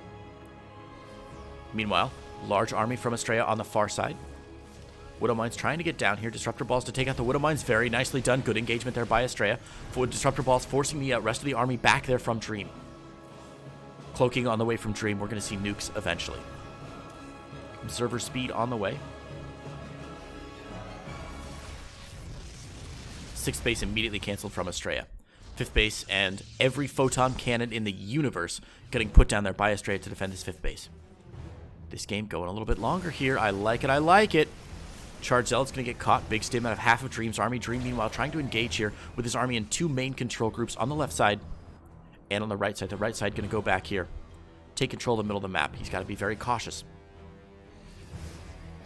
Meanwhile, large army from Astrea on the far side. Widow Mines trying to get down here. Disruptor Balls to take out the Widow Mines. Very nicely done. Good engagement there by Astrea. For Disruptor Balls forcing the rest of the army back there from Dream. Cloaking on the way from Dream. We're going to see nukes eventually. Observer speed on the way. 6th base immediately canceled from Astrea. 5th base and every photon cannon in the universe getting put down there by Astrea to defend his 5th base. This game going a little bit longer here. I like it. I like it. Charged Zealot's going to get caught. Big stim out of half of Dream's army. Dream, meanwhile, trying to engage here with his army in 2 main control groups on the left side and on the right side. The right side going to go back here. Take control of the middle of the map. He's got to be very cautious.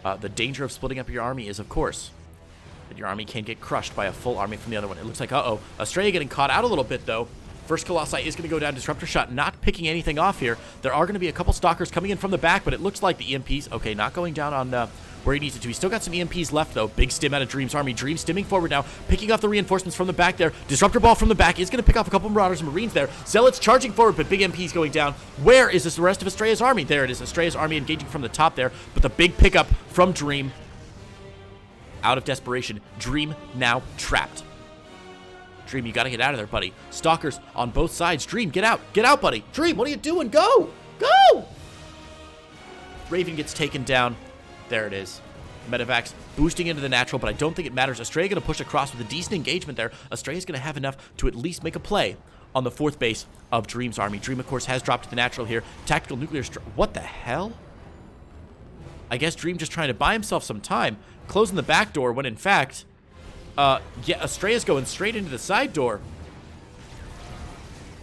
The danger of splitting up your army is, of course, that your army can get crushed by a full army from the other one. It looks like, Astrea getting caught out a little bit, though. First Colossi is going to go down. Disruptor shot not picking anything off here. There are going to be a couple Stalkers coming in from the back, but it looks like the EMPs, okay, not going down on where he needs it to. He's still got some EMPs left, though. Big stim out of Dream's army. Dream stimming forward now, picking off the reinforcements from the back there. Disruptor Ball from the back is going to pick off a couple Marauders and Marines there. Zealots charging forward, but big MPs going down. Where is this the rest of Astrea's army? There it is. Astrea's army engaging from the top there, but the big pickup from Dream. Out of desperation, Dream now trapped. Dream, you gotta get out of there, buddy. Stalkers on both sides. Dream, get out. Get out, buddy. Dream, what are you doing? Go! Go! Raven gets taken down. There it is. Medivacs boosting into the natural, but I don't think it matters. Astrea going to push across with a decent engagement there. Astrea is going to have enough to at least make a play on the 4th base of Dream's army. Dream, of course, has dropped to the natural here. Tactical nuclear strike. What the hell? I guess Dream just trying to buy himself some time, closing the back door when, in fact, yeah, Astrea's going straight into the side door.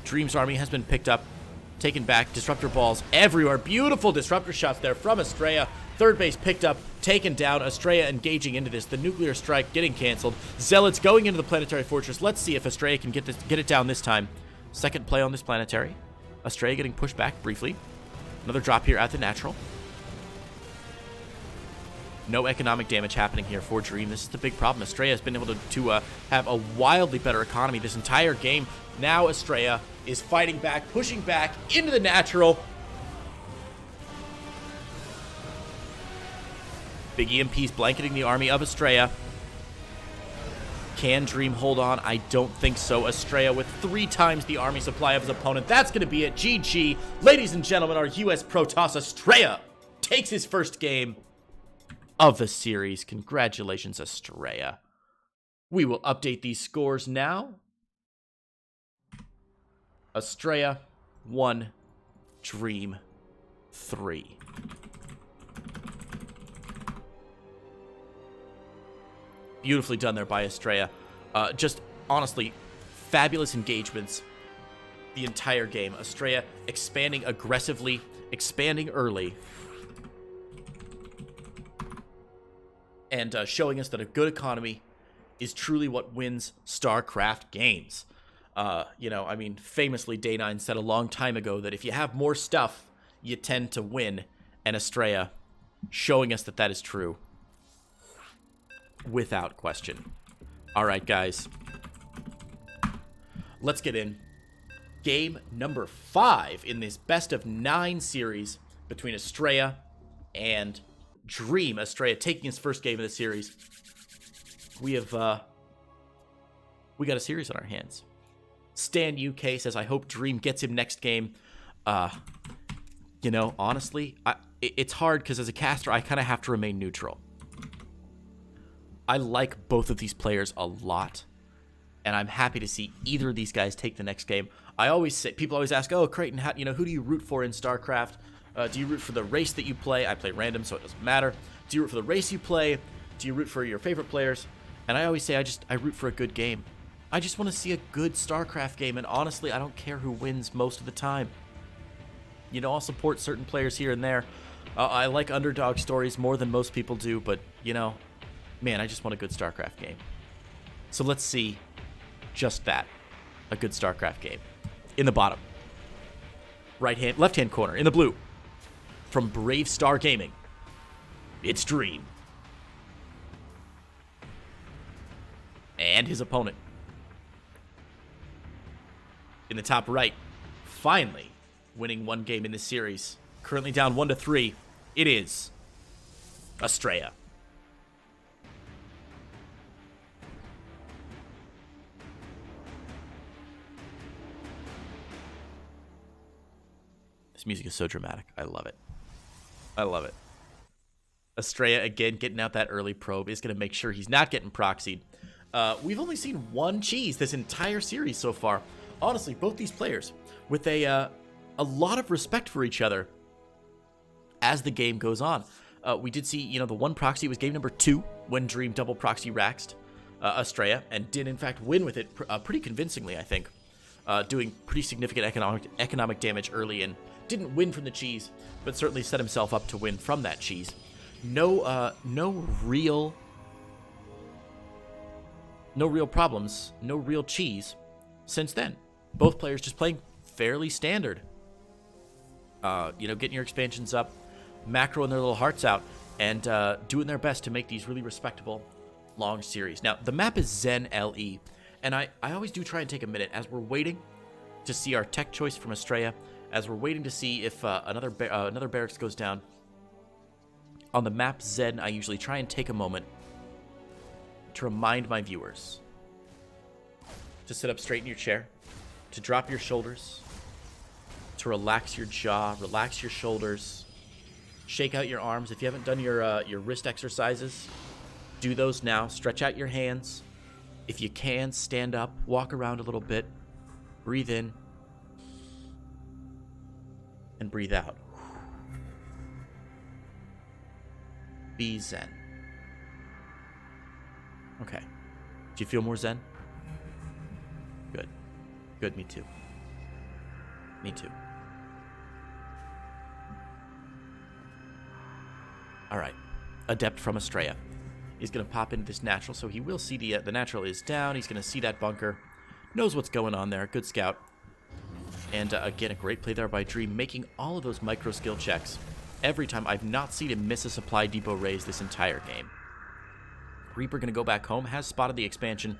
Dream's army has been picked up, taken back. Disruptor balls everywhere. Beautiful disruptor shots there from Astrea. 3rd base picked up, taken down. Astrea engaging into this. The nuclear strike getting canceled. Zealots going into the planetary fortress. Let's see if Astrea can get it down this time. 2nd play on this planetary. Astrea getting pushed back briefly. Another drop here at the natural. No economic damage happening here for Dream. This is the big problem. Astrea has been able to have a wildly better economy this entire game. Now Astrea is fighting back, pushing back into the natural. Big EMPs blanketing the army of Astrea. Can Dream hold on? I don't think so. Astrea with 3 times the army supply of his opponent. That's going to be it. GG. Ladies and gentlemen, our US Protoss Astrea takes his first game of the series. Congratulations, Astrea. We will update these scores now. Astrea 1, Dream 3. Beautifully done there by Astrea. Just honestly, fabulous engagements the entire game. Astrea expanding aggressively, expanding early, and showing us that a good economy is truly what wins StarCraft games. You know, I mean, famously, Day9 said a long time ago that if you have more stuff, you tend to win. And Astrea showing us that that is true. Without question. All right, guys. Let's get in. Game number 5 in this best of 9 series between Astrea and Dream. Astrea taking his first game of the series. We got a series on our hands. Stan UK says, I hope Dream gets him next game. You know, honestly, it's hard because as a caster, I kind of have to remain neutral. I like both of these players a lot, and I'm happy to see either of these guys take the next game. I always say, people always ask, oh, Creighton, how, you know, who do you root for in StarCraft? Do you root for the race that you play? I play random, so it doesn't matter. Do you root for the race you play? Do you root for your favorite players? And I always say, I root for a good game. I just want to see a good StarCraft game, and honestly, I don't care who wins most of the time. You know, I'll support certain players here and there. I like underdog stories more than most people do, but, you know, man, I just want a good StarCraft game. So let's see just that. A good StarCraft game. In the bottom. Left-hand corner. In the blue. From Brave Star Gaming. It's Dream. And his opponent. In the top right. Finally winning one game in this series. Currently down 1-3. It is Astrea. This music is so dramatic. I love it. I love it. Astrea, again, getting out that early probe is going to make sure he's not getting proxied. We've only seen one cheese this entire series so far. Honestly, both these players with a lot of respect for each other as the game goes on. We did see, you know, the one proxy was game number 2 when Dream double proxy raxed Astrea and did, in fact, win with it pretty convincingly, I think. Doing pretty significant economic damage early and didn't win from the cheese, but certainly set himself up to win from that cheese. No real problems, no real cheese since then. Both players just playing fairly standard. You know, getting your expansions up, macroing their little hearts out, and doing their best to make these really respectable long series. Now, the map is Zen LE, and I always do try and take a minute as we're waiting to see our tech choice from Astrea, as we're waiting to see if another barracks goes down. On the map Zen, I usually try and take a moment to remind my viewers to sit up straight in your chair, to drop your shoulders, to relax your jaw, relax your shoulders, Shake out your arms. If you haven't done your wrist exercises, do those now. Stretch out your hands. If you can, stand up, walk around a little bit, breathe in, and breathe out. Be zen. Okay. Do you feel more zen? Good. Good, me too. Me too. Alright. Adept from Astrea. He's going to pop into this natural, so he will see the natural is down. He's going to see that bunker. Knows what's going on there. Good scout. And again, a great play there by Dream, making all of those micro skill checks. Every time. I've not seen him miss a supply depot raise this entire game. Reaper going to go back home. Has spotted the expansion.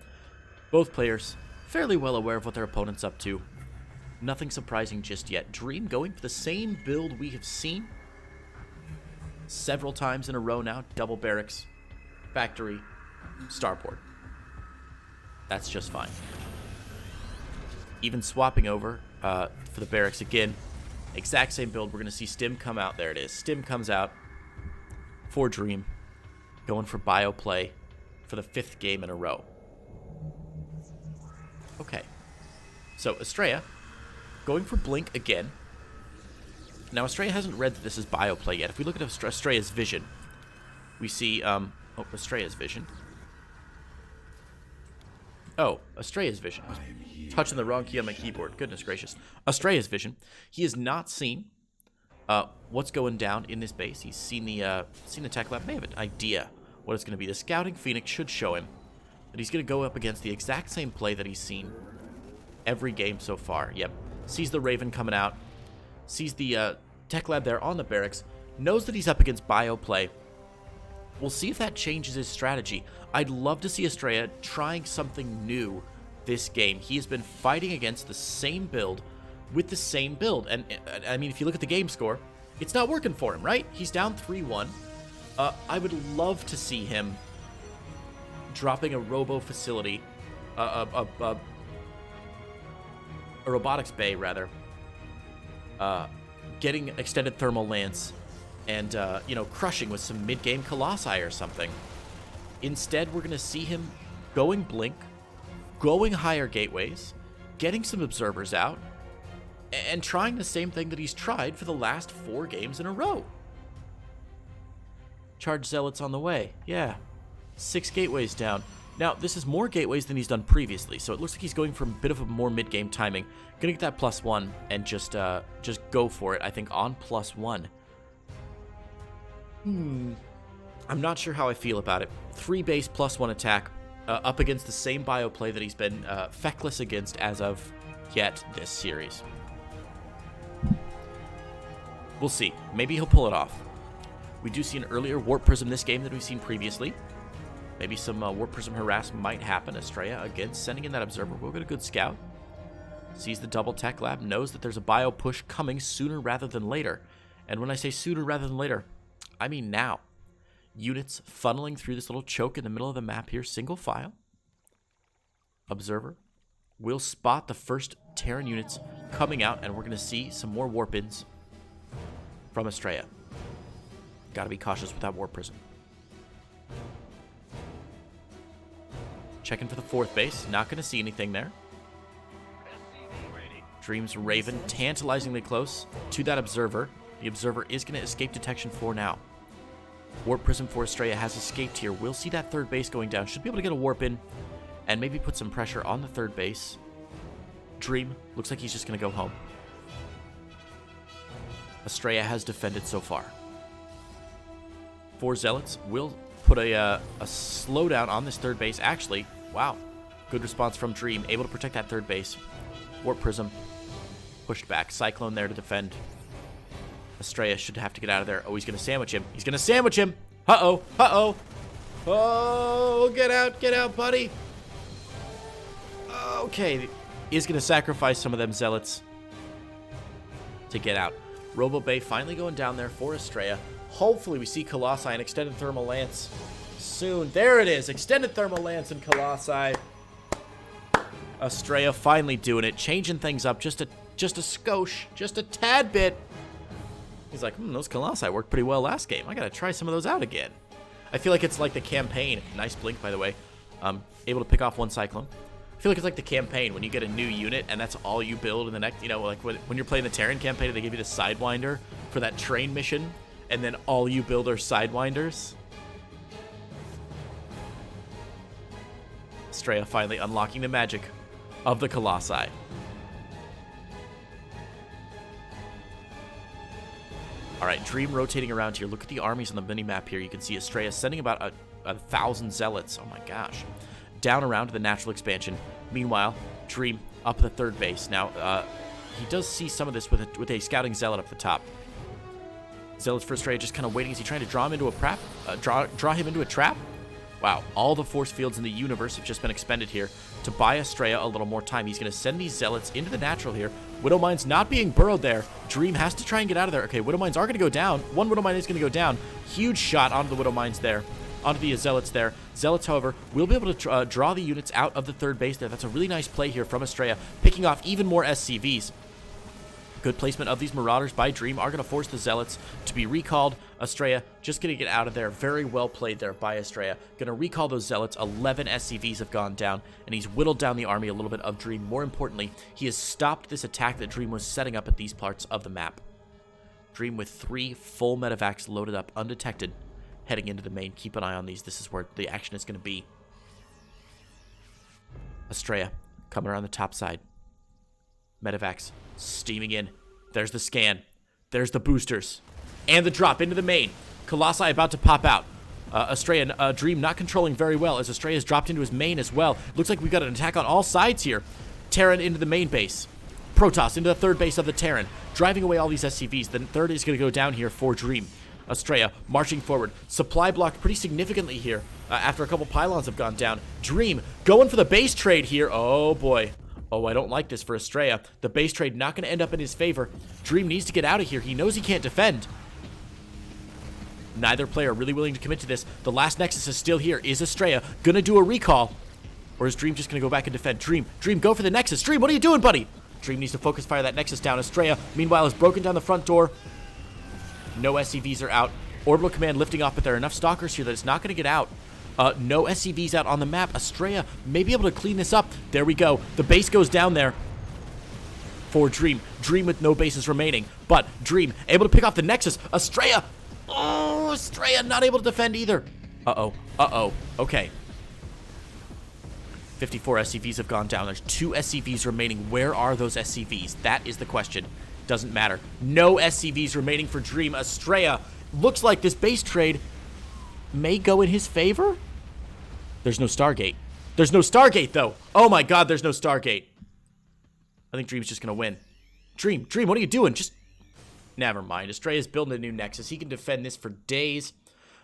Both players fairly well aware of what their opponent's up to. Nothing surprising just yet. Dream going for the same build we have seen several times in a row now. Double barracks, factory, starport. That's just fine. Even swapping over for the barracks again. Exact same build. We're going to see Stim come out. There it is. Stim comes out for Dream. Going for bio play for the 5th game in a row. Okay. So, Astrea going for Blink again. Now, Astrea hasn't read that this is bio play yet. If we look at Astrea's vision, we see, Astrea's vision. Oh, Astrea's vision. Touching the wrong key on my keyboard. Goodness gracious. Astrea's vision. He has not seen what's going down in this base. He's seen the tech lab. May have an idea what it's going to be. The scouting Phoenix should show him that he's going to go up against the exact same play that he's seen every game so far. Yep. Sees the Raven coming out. Sees the tech lab there on the barracks. Knows that he's up against bio play. We'll see if that changes his strategy. I'd love to see Astrea trying something new this game. He has been fighting against the same build with the same build. And, I mean, if you look at the game score, it's not working for him, right? He's down 3-1. I would love to see him dropping a robo facility, a robotics bay, rather, getting extended thermal lance, and, you know, crushing with some mid-game Colossi or something. Instead, we're going to see him going Blink, going higher gateways, getting some observers out, and trying the same thing that he's tried for the last 4 games in a row. Charge Zealots on the way. Yeah. 6 gateways down. Now, this is more gateways than he's done previously, so it looks like he's going for a bit of a more mid-game timing. Gonna get that +1 and just go for it, I think, on +1. I'm not sure how I feel about it. 3 base +1 attack up against the same bio play that he's been feckless against as of yet this series. We'll see. Maybe he'll pull it off. We do see an earlier Warp Prism this game than we've seen previously. Maybe some Warp Prism harass might happen. Astrea, again, sending in that observer. We'll get a good scout. Sees the double tech lab. Knows that there's a bio push coming sooner rather than later. And when I say sooner rather than later, I mean now. Units funneling through this little choke in the middle of the map here. Single file. Observer will spot the first Terran units coming out. And we're going to see some more warp-ins from Astrea. Got to be cautious with that Warp Prism. Checking for the 4th base. Not going to see anything there. Dream's Raven tantalizingly close to that Observer. The Observer is going to escape detection for now. Warp Prism for Astrea has escaped here. We'll see that 3rd base going down. Should be able to get a warp in and maybe put some pressure on the 3rd base. Dream looks like he's just going to go home. Astrea has defended so far. 4 Zealots will put a slowdown on this 3rd base. Actually, wow. Good response from Dream. Able to protect that 3rd base. Warp Prism pushed back. Cyclone there to defend. Astrea should have to get out of there. Oh, he's going to sandwich him. He's going to sandwich him. Uh-oh. Uh-oh. Oh, get out, buddy. Okay. He's going to sacrifice some of them Zealots to get out. Robo Bay finally going down there for Astrea. Hopefully we see Colossi and Extended Thermal Lance soon. There it is. Extended Thermal Lance and Colossi. Astrea finally doing it. Changing things up just a skosh. Just a tad bit. He's like, those Colossi worked pretty well last game. I gotta try some of those out again. I feel like it's like the campaign. Nice blink, by the way. Able to pick off one Cyclone. I feel like it's like the campaign when you get a new unit and that's all you build in the next, you know, like when you're playing the Terran campaign, they give you the Sidewinder for that train mission, and then all you build are Sidewinders. Astrea finally unlocking the magic of the Colossi. All right, Dream rotating around here. Look at the armies on the mini-map here. You can see Astrea sending about a 1,000 zealots. Oh my gosh. Down around to the natural expansion. Meanwhile, Dream up the third base. Now, he does see some of this with a scouting zealot up the top. Zealots for Astrea just kind of waiting. Is he trying to draw him into a draw him into a trap? Wow, all the force fields in the universe have just been expended here to buy Astrea a little more time. He's going to send these zealots into the natural here. Widow Mines not being burrowed there. Dream has to try and get out of there. Okay, Widow Mines are going to go down. One Widow Mine is going to go down. Huge shot onto the Widow Mines there. Onto the Zealots there. Zealots, however, will be able to draw the units out of the third base there. That's a really nice play here from Astrea, picking off even more SCVs. Good placement of these Marauders by Dream are going to force the Zealots to be recalled. Astrea just going to get out of there. Very well played there by Astrea. Going to recall those Zealots. 11 SCVs have gone down, and he's whittled down the army a little bit of Dream. More importantly, he has stopped this attack that Dream was setting up at these parts of the map. Dream with 3 full medevacs loaded up, undetected, heading into the main. Keep an eye on these. This is where the action is going to be. Astrea coming around the top side. Medevacs steaming in. There's the scan. There's the boosters. And the drop into the main. Colossi about to pop out. Astrea, Dream not controlling very well as Astrea has dropped into his main as well. Looks like we've got an attack on all sides here. Terran into the main base. Protoss into the third base of the Terran. Driving away all these SCVs. The third is going to go down here for Dream. Astrea marching forward. Supply blocked pretty significantly here after a couple pylons have gone down. Dream going for the base trade here. Oh boy. Oh, I don't like this for Astrea. The base trade not going to end up in his favor. Dream needs to get out of here. He knows he can't defend. Neither player really willing to commit to this. The last Nexus is still here. Is Astrea going to do a recall? Or is Dream just going to go back and defend? Dream, go for the Nexus. Dream, what are you doing, buddy? Dream needs to focus fire that Nexus down. Astrea, meanwhile, has broken down the front door. No SCVs are out. Orbital Command lifting off, but there are enough Stalkers here that it's not going to get out. No SCVs out on the map. Astrea may be able to clean this up. There we go. The base goes down there for Dream. Dream with no bases remaining. But Dream able to pick off the Nexus. Astrea. Oh, Astrea not able to defend either. Uh-oh. Okay. 54 SCVs have gone down. There's 2 SCVs remaining. Where are those SCVs? That is the question. Doesn't matter. No SCVs remaining for Dream. Astrea looks like this base trade may go in his favor. There's no Stargate. There's no Stargate, though. Oh, my God, there's no Stargate. I think Dream's just going to win. Dream, what are you doing? Just... Never mind. Astrea's building a new Nexus. He can defend this for days.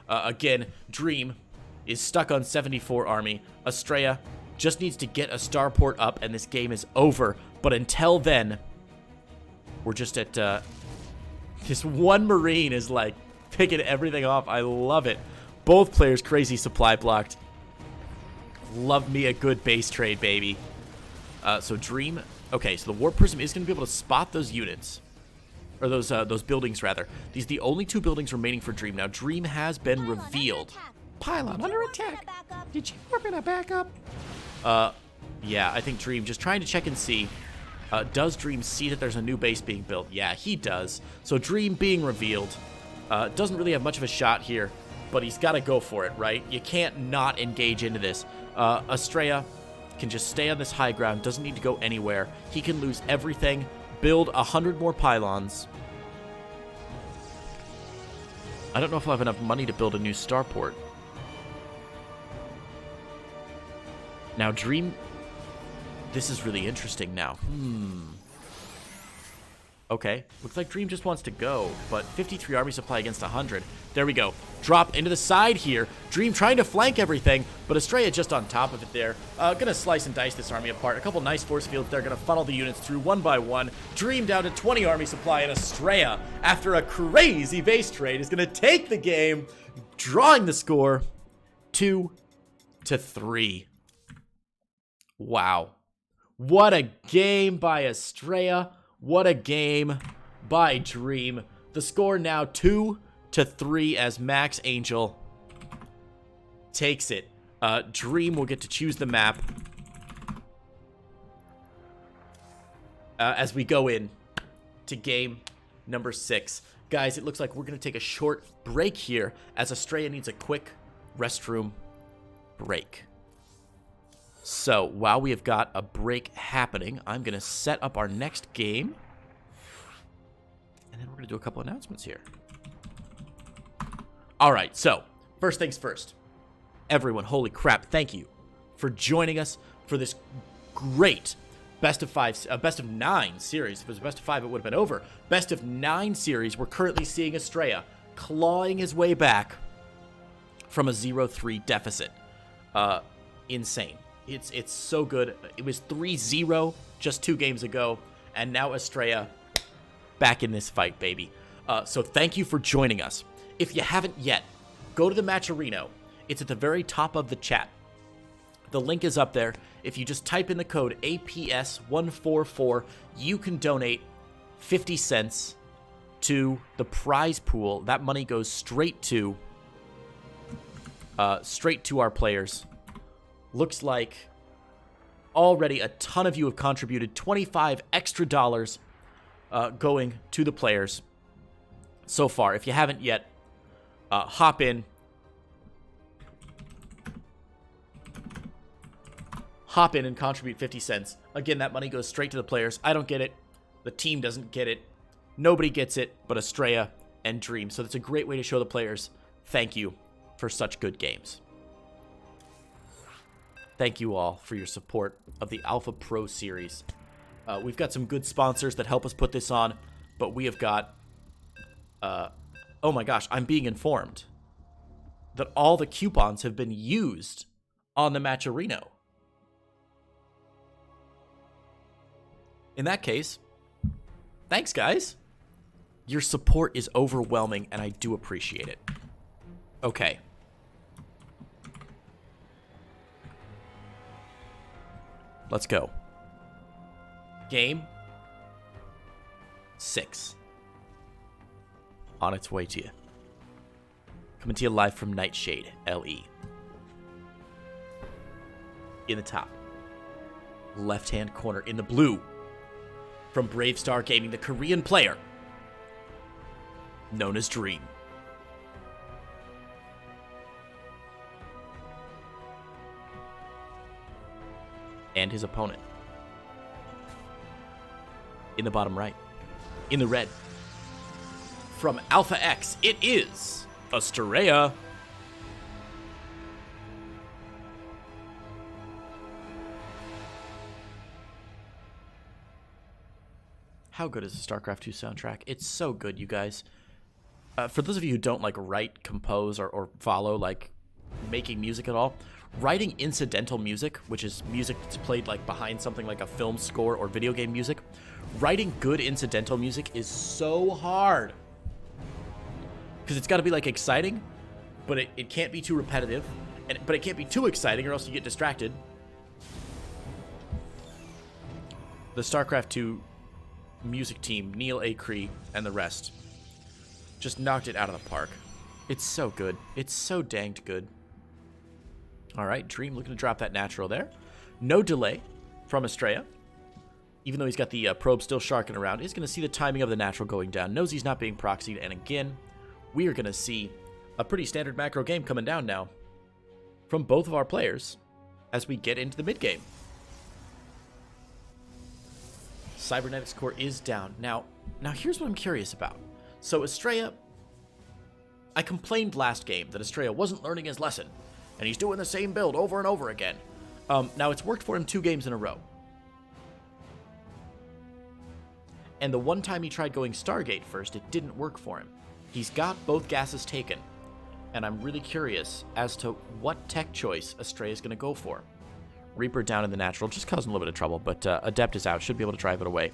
Again, Dream is stuck on 74 army. Astrea just needs to get a starport up, and this game is over. But until then, we're just at... this one Marine is, like, picking everything off. I love it. Both players crazy supply blocked. Love me a good base trade, baby. So Dream... Okay, so the Warp Prism is going to be able to spot those units. Or those buildings, rather. These are the only 2 buildings remaining for Dream. Now, Dream has been revealed. Pylon under attack. Did you warp in a backup? Yeah, I think Dream just trying to check and see. Does Dream see that there's a new base being built? Yeah, he does. So Dream being revealed. Doesn't really have much of a shot here. But he's got to go for it, right? You can't not engage into this. Astrea can just stay on this high ground. Doesn't need to go anywhere. He can lose everything. Build 100 more pylons. I don't know if I'll have enough money to build a new starport. Now, Dream... This is really interesting now. Okay, looks like Dream just wants to go, but 53 army supply against 100. There we go. Drop into the side here. Dream trying to flank everything, but Astrea just on top of it there. Gonna slice and dice this army apart. A couple nice force fields there, gonna funnel the units through one by one. Dream down to 20 army supply, and Astrea, after a crazy base trade, is gonna take the game, drawing the score 2-3. Wow. What a game by Astrea. What a game by Dream. The score now 2-3 as Max Angel takes it. Dream will get to choose the map as we go in to game number 6. Guys, it looks like we're going to take a short break here as Astrea needs a quick restroom break. So, while we have got a break happening, I'm going to set up our next game. And then we're going to do a couple announcements here. Alright, so, first things first. Everyone, holy crap, thank you for joining us for this great best of 9 series. If it was best of 5, it would have been over. Best of 9 series. We're currently seeing Astrea clawing his way back from a 0-3 deficit. Insane. It's so good. It was 3-0 just 2 games ago, and now Astrea back in this fight, baby. So thank you for joining us. If you haven't yet, go to the Matcherino. It's at the very top of the chat. The link is up there. If you just type in the code APS144, you can donate 50 cents to the prize pool. That money goes straight to our players. Looks like already a ton of you have contributed. $25 extra going to the players so far. If you haven't yet, hop in. Hop in and contribute 50 cents. Again, that money goes straight to the players. I don't get it. The team doesn't get it. Nobody gets it but Astrea and Dream. So that's a great way to show the players thank you for such good games. Thank you all for your support of the Alpha Pro series. We've got some good sponsors that help us put this on, but we have got... oh my gosh, I'm being informed that all the coupons have been used on the Matcherino. In that case, thanks, guys. Your support is overwhelming, and I do appreciate it. Okay. Let's go. Game 6. On its way to you. Coming to you live from Nightshade, LE. In the top. Left-hand corner in the blue. From Brave Star Gaming, the Korean player known as Dream. And his opponent. In the bottom right. In the red. From Alpha X, it is Astrea. How good is the StarCraft 2 soundtrack? It's so good, you guys. For those of you who don't like write, compose, or follow like making music at all, writing incidental music, which is music that's played like behind something like a film score or video game music, writing good incidental music is so hard. Because it's got to be like exciting, but it can't be too repetitive, but it can't be too exciting or else you get distracted. The StarCraft 2 music team, Neil Acree and the rest, just knocked it out of the park. It's so good. It's so danged good. All right, Dream looking to drop that natural there. No delay from Astrea. Even though he's got the probe still sharking around, he's going to see the timing of the natural going down. Knows he's not being proxied. And again, we are going to see a pretty standard macro game coming down now from both of our players as we get into the mid game. Cybernetics core is down. Now here's what I'm curious about. So Astrea, I complained last game that Astrea wasn't learning his lesson, and he's doing the same build over and over again. Now it's worked for him 2 games in a row. And the one time he tried going Stargate first, it didn't work for him. He's got both gases taken, and I'm really curious as to what tech choice Astrea is going to go for. Reaper down in the natural, just causing a little bit of trouble, but Adept is out, should be able to drive it away.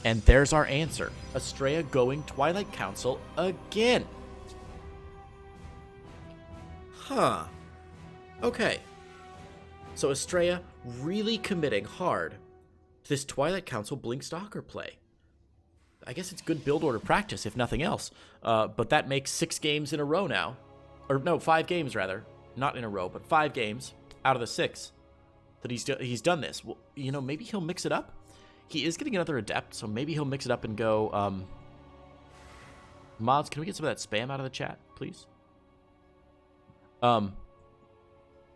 And there's our answer. Astrea going Twilight Council again. Huh. Okay. So Astrea really committing hard to this Twilight Council Blink Stalker play. I guess it's good build order practice, if nothing else. But that makes 6 games in a row now. Or no, 5 games rather. Not in a row, but 5 games out of the 6 that he's done this. Well, you know, maybe he'll mix it up. He is getting another adept, so maybe he'll mix it up and go... mods, can we get some of that spam out of the chat, please?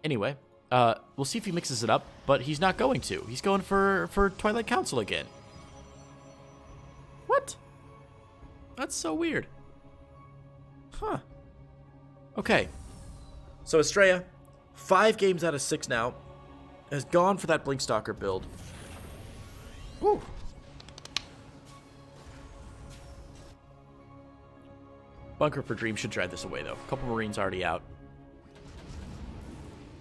Anyway, we'll see if he mixes it up, but he's not going to. He's going for Twilight Council again. What? That's so weird. Huh. Okay. So Astrea, 5 games out of 6 now, has gone for that Blinkstalker build. Woo. Bunker for Dream should drive this away, though. A couple Marines already out.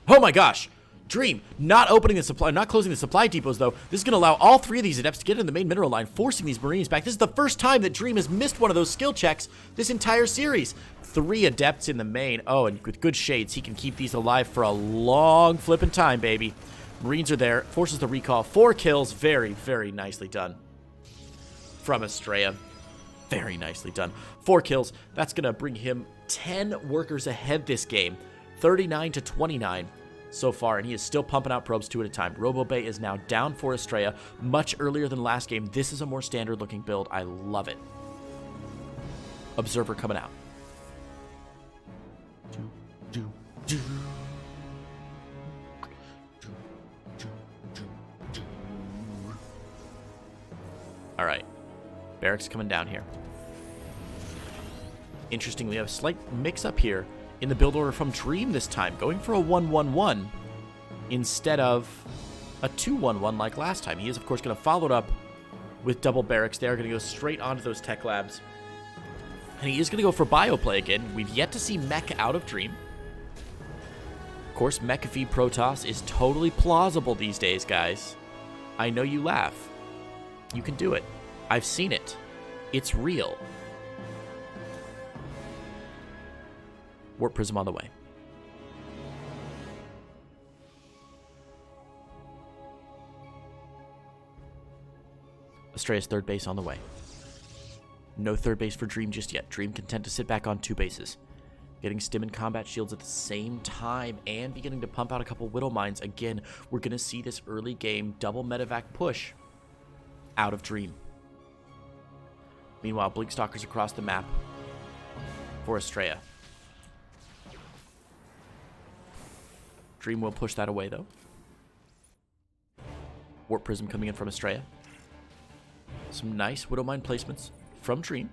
Oh my gosh! Dream not opening the supply, not closing the supply depots, though. This is going to allow all 3 of these adepts to get in the main mineral line, forcing these Marines back. This is the first time that Dream has missed one of those skill checks this entire series. 3 adepts in the main. Oh, and with good shades, he can keep these alive for a long flipping time, baby. Marines are there. Forces the recall. 4 kills. Very, very nicely done from Astrea. Very nicely done. 4 kills. That's going to bring him 10 workers ahead this game. 39 to 29 so far, and he is still pumping out probes 2 at a time. RoboBay is now down for Astrea much earlier than last game. This is a more standard-looking build. I love it. Observer coming out. All right. Barracks coming down here. Interestingly, we have a slight mix-up here in the build order from Dream this time, going for a 1-1-1 instead of a 2-1-1 like last time. He is, of course, going to follow it up with double barracks. They're going to go straight onto those tech labs. And he is going to go for bioplay again. We've yet to see mech out of Dream. Of course, McAfee Protoss is totally plausible these days, guys. I know you laugh. You can do it. I've seen it. It's real. Warp Prism on the way. Astrea's 3rd base on the way. No 3rd base for Dream just yet. Dream content to sit back on 2 bases. Getting stim and combat shields at the same time and beginning to pump out a couple Widow Mines. Again, we're going to see this early game double medevac push out of Dream. Meanwhile, Blinkstalkers across the map for Astrea. Dream will push that away, though. Warp Prism coming in from Astrea. Some nice Widow Mine placements from Dream.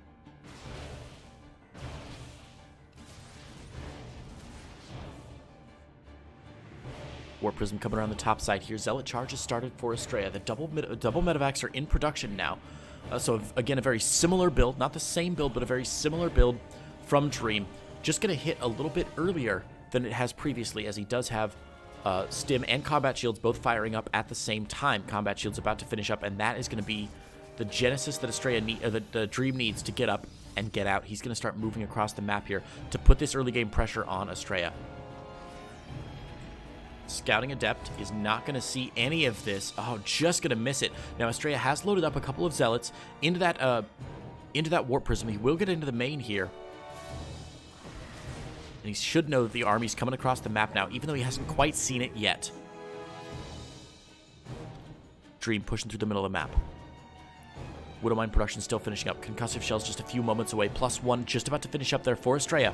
Warp Prism coming around the top side here. Zealot charges started for Astrea. The double medevacs are in production now. So, again, a very similar build. Not the same build, but a very similar build from Dream. Just going to hit a little bit earlier than it has previously, as he does have stim and combat shields both firing up at the same time. Combat shields about to finish up, and that is going to be the genesis that the Dream needs to get up and get out. He's going to start moving across the map here to put this early game pressure on Astrea. Scouting Adept is not going to see any of this. Oh, just going to miss it. Now, Astrea has loaded up a couple of Zealots into that Warp Prism. He will get into the main here. And he should know that the army's coming across the map now, even though he hasn't quite seen it yet. Dream pushing through the middle of the map. Widow Mine production still finishing up. Concussive Shells just a few moments away. +1 just about to finish up there for Astrea.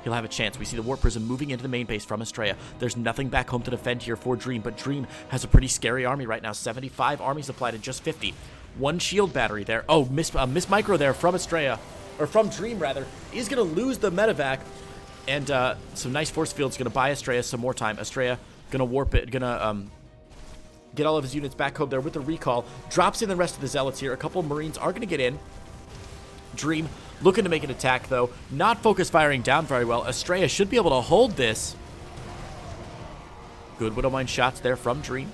He'll have a chance. We see the Warp Prism moving into the main base from Astrea. There's nothing back home to defend here for Dream, but Dream has a pretty scary army right now. 75 army supply to just 50. 1 shield battery there. Oh, miss micro there from Astrea. Or from Dream, rather. He's going to lose the medevac. And some nice force fields going to buy Astrea some more time. Astrea going to warp it. Going to get all of his units back home there with the recall. Drops in the rest of the Zealots here. A couple of Marines are going to get in. Dream looking to make an attack, though. Not focus firing down very well. Astrea should be able to hold this. Good Widow Mine shots there from Dream.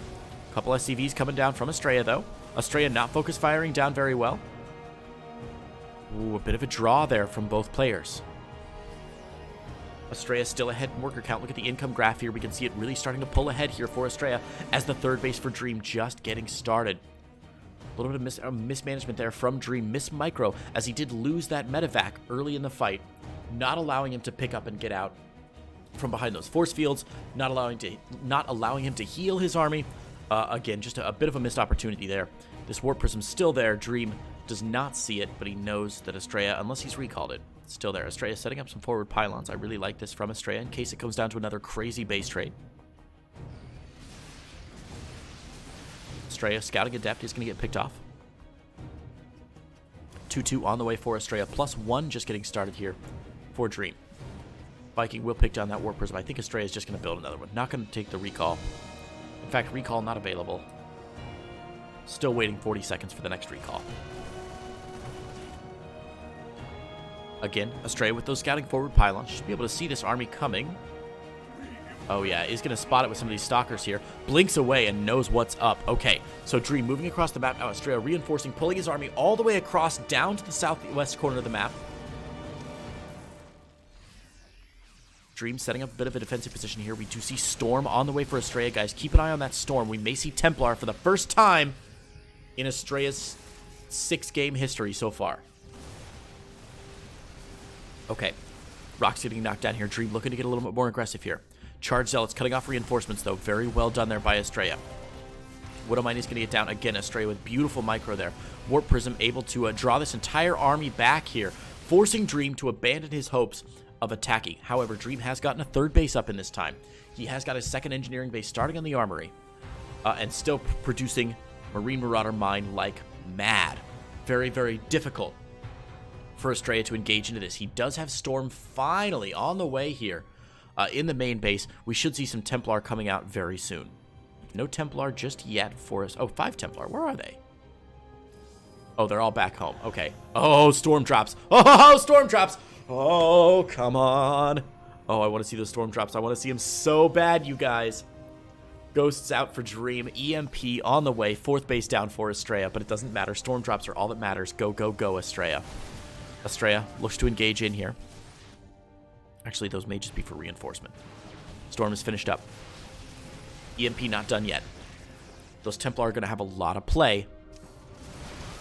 A couple SCVs coming down from Astrea, though. Astrea not focus firing down very well. Ooh, a bit of a draw there from both players. Astrea still ahead in worker count. Look at the income graph here. We can see it really starting to pull ahead here for Astrea as the 3rd base for Dream just getting started. A little bit of mismanagement there from Dream. Miss Micro, as he did lose that medevac early in the fight, not allowing him to pick up and get out from behind those force fields, not allowing him to heal his army. Again, just a bit of a missed opportunity there. This Warp Prism's still there. Dream does not see it, but he knows that Astrea, unless he's recalled it, it's still there. Astrea setting up some forward pylons. I really like this from Astrea in case it comes down to another crazy base trade. Astrea scouting Adept is going to get picked off. 2-2 on the way for Astrea. +1 just getting started here for Dream. Viking will pick down that Warp Prism. I think Astrea is just going to build another one. Not going to take the recall. In fact, recall not available. Still waiting 40 seconds for the next recall. Again, Astrea with those scouting forward pylons. Should be able to see this army coming. Oh yeah, is going to spot it with some of these stalkers here. Blinks away and knows what's up. Okay, so Dream moving across the map now. Astrea reinforcing, pulling his army all the way across down to the southwest corner of the map. Dream setting up a bit of a defensive position here. We do see Storm on the way for Astrea, guys. Keep an eye on that Storm. We may see Templar for the first time in Astrea's 6-game history so far. Okay, Rock's getting knocked down here. Dream looking to get a little bit more aggressive here. Charge Zealots cutting off reinforcements, though. Very well done there by Astrea. Widowmine is going to get down again. Astrea with beautiful micro there. Warp Prism able to draw this entire army back here, forcing Dream to abandon his hopes of attacking. However, Dream has gotten a third base up in this time. He has got his second engineering base starting on the armory, and still producing Marine Marauder mine like mad. Very, very difficult for Astrea to engage into this. He does have Storm finally on the way here in the main base. We should see some Templar coming out very soon. No Templar just yet for us. Oh, 5 Templar. Where are they? Oh, they're all back home. Okay. Oh, Storm drops. Oh, Storm drops. Oh, come on. Oh, I want to see those Storm drops. I want to see them so bad, you guys. Ghosts out for Dream. EMP on the way. 4th base down for Astrea, but it doesn't matter. Storm drops are all that matters. Go, go, go, Astrea. Astrea looks to engage in here. Actually, those may just be for reinforcement. Storm is finished up. EMP not done yet. Those Templar are going to have a lot of play.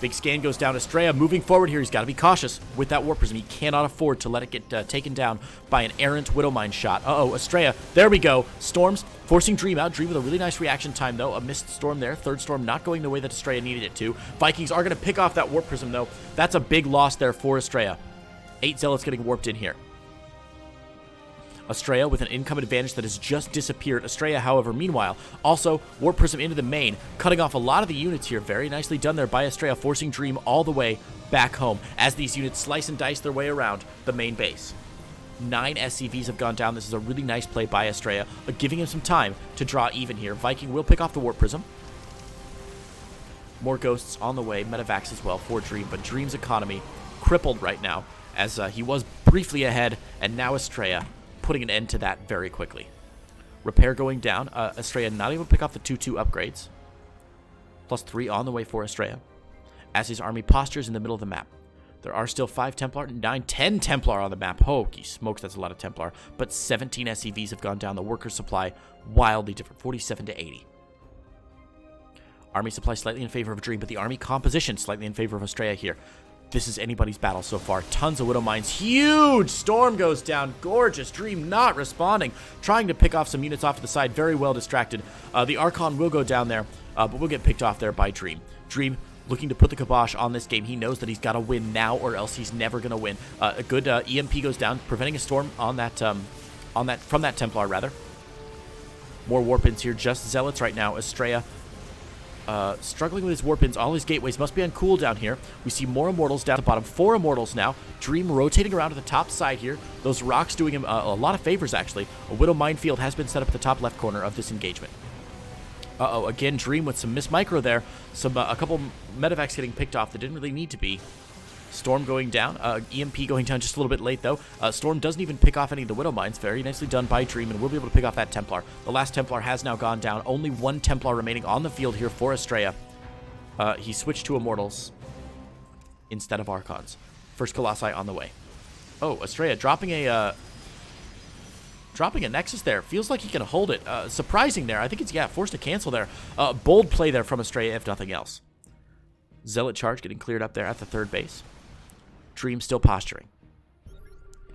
Big scan goes down. Astrea moving forward here. He's got to be cautious with that Warp Prism. He cannot afford to let it get taken down by an errant Widowmine shot. Uh-oh, Astrea. There we go. Storms forcing Dream out. Dream with a really nice reaction time, though. A missed Storm there. Third Storm not going the way that Astrea needed it to. Vikings are going to pick off that Warp Prism, though. That's a big loss there for Astrea. 8 Zealots getting warped in here. Astrea with an income advantage that has just disappeared. Astrea, however, meanwhile, also Warp Prism into the main, cutting off a lot of the units here. Very nicely done there by Astrea, forcing Dream all the way back home as these units slice and dice their way around the main base. 9 SCVs have gone down. This is a really nice play by Astrea, giving him some time to draw even here. Viking will pick off the Warp Prism. More Ghosts on the way, medevacs as well for Dream, but Dream's economy crippled right now as he was briefly ahead, and now Astrea putting an end to that very quickly. Repair going down. Astrea not able to pick off the 2-2 upgrades. +3 on the way for Astrea, as his army postures in the middle of the map. There are still 5 Templar, 9, 10 Templar on the map. Holy smokes, that's a lot of Templar. But 17 SCVs have gone down. The worker supply wildly different, 47 to 80. Army supply slightly in favor of Dream, but the army composition slightly in favor of Astrea here. This is anybody's battle so far. Tons of Widow Mines. Huge Storm goes down. Gorgeous. Dream not responding. Trying to pick off some units off to the side. Very well distracted. The Archon will go down there, but will get picked off there by Dream. Dream looking to put the kibosh on this game. He knows that he's got to win now or else he's never going to win. A good EMP goes down, preventing a Storm on that, from that Templar, rather. More Warpins here. Just Zealots right now. Astrea struggling with his Warpins. All his gateways must be on cooldown here. We see more Immortals down at the bottom. 4 Immortals now. Dream rotating around to the top side here. Those rocks doing him a lot of favors, actually. A Widow Minefield has been set up at the top left corner of this engagement. Uh-oh, again, Dream with some miss micro there. A couple medevacs getting picked off that didn't really need to be. Storm going down. EMP going down just a little bit late, though. Storm doesn't even pick off any of the Widow Mines. Very nicely done by Dream, and we'll be able to pick off that Templar. The last Templar has now gone down. Only 1 Templar remaining on the field here for Astrea. He switched to Immortals instead of Archons. First Colossi on the way. Oh, Astrea dropping a Nexus there. Feels like he can hold it. Surprising there. I think it's, yeah, forced to cancel there. Bold play there from Astrea, if nothing else. Zealot charge getting cleared up there at the third base. Dream still posturing.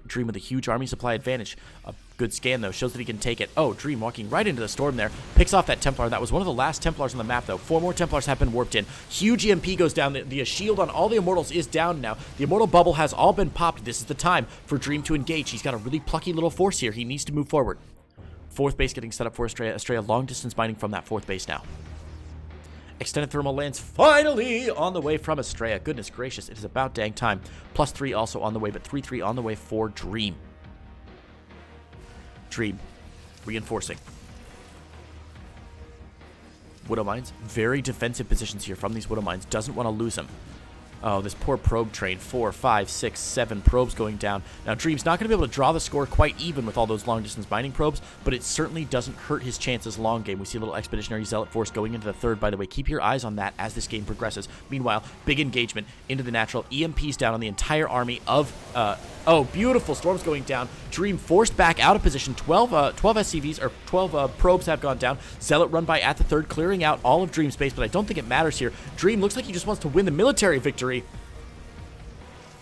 Dream with a huge army supply advantage. A good scan, though. Shows that he can take it. Oh, Dream walking right into the storm there. Picks off that Templar. That was one of the last Templars on the map, though. 4 more Templars have been warped in. Huge EMP goes down. The shield on all the Immortals is down now. The Immortal bubble has all been popped. This is the time for Dream to engage. He's got a really plucky little force here. He needs to move forward. 4th base getting set up for Astrea. Astrea long distance mining from that 4th base now. Extended thermal lands finally on the way from Astrea. Goodness gracious, it is about dang time. +3 also on the way, but 3-3 on the way for Dream. Dream reinforcing. Widow Mines, very defensive positions here from these Widow Mines. Doesn't want to lose them. Oh, this poor probe train. 4, 5, 6, 7 probes going down. Now, Dream's not going to be able to draw the score quite even with all those long-distance mining probes, but it certainly doesn't hurt his chances long game. We see a little Expeditionary Zealot Force going into the 3rd, by the way. Keep your eyes on that as this game progresses. Meanwhile, big engagement into the natural. EMPs down on the entire army of... oh, beautiful. Storms going down. Dream forced back out of position. 12 SCVs, or 12 probes have gone down. Zealot run by at the 3rd, clearing out all of Dream's space, but I don't think it matters here. Dream looks like he just wants to win the military victory.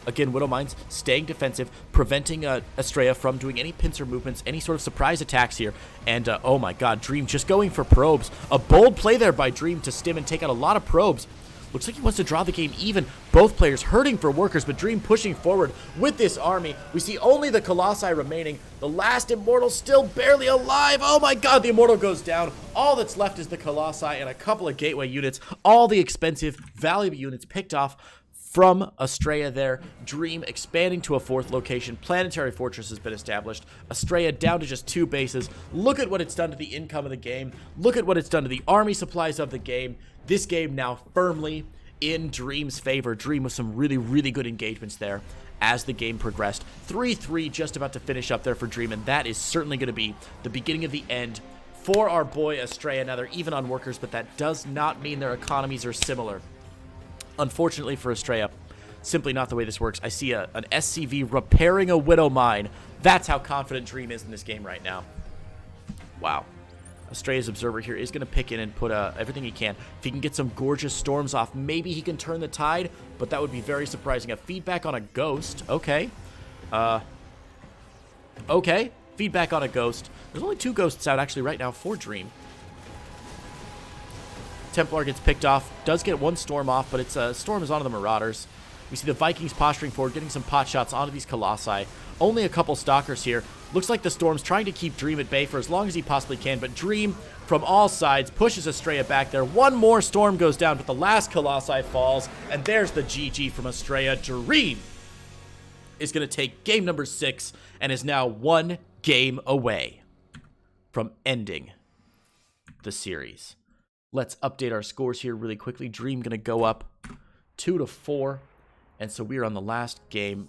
Again, Widow Mines staying defensive, preventing Astrea from doing any pincer movements, any sort of surprise attacks here. And, oh my god, Dream just going for probes. A bold play there by Dream to stim and take out a lot of probes. Looks like he wants to draw the game even. Both players hurting for workers, but Dream pushing forward with this army. We see only the Colossi remaining. The last Immortal still barely alive. Oh my god, the Immortal goes down. All that's left is the Colossi and a couple of Gateway units. All the expensive, valuable units picked off from Astrea there. Dream expanding to a 4th location. Planetary Fortress has been established. Astrea down to just 2 bases. Look at what it's done to the income of the game. Look at what it's done to the army supplies of the game. This game now firmly in Dream's favor. Dream with some really, really good engagements there as the game progressed. 3-3 just about to finish up there for Dream, and that is certainly going to be the beginning of the end for our boy Astrea. Now they're even on workers, but that does not mean their economies are similar. Unfortunately for Astrea, simply not the way this works. I see an SCV repairing a Widow Mine. That's how confident Dream is in this game right now. Wow. Astrea's Observer here is going to pick in and put everything he can. If he can get some gorgeous storms off, maybe he can turn the tide, but that would be very surprising. A feedback on a Ghost. Okay. Okay. Feedback on a Ghost. There's only 2 Ghosts out actually right now for Dream. Templar gets picked off, does get 1 storm off, but it's storm is onto the Marauders. We see the Vikings posturing forward, getting some pot shots onto these Colossi. Only a couple Stalkers here. Looks like the Storm's trying to keep Dream at bay for as long as he possibly can, but Dream, from all sides, pushes Astrea back there. 1 more Storm goes down, but the last Colossi falls, and there's the GG from Astrea. Dream is going to take game number 6, and is now 1 game away from ending the series. Let's update our scores here really quickly. Dream going to go up 2-4. And so we are on the last game.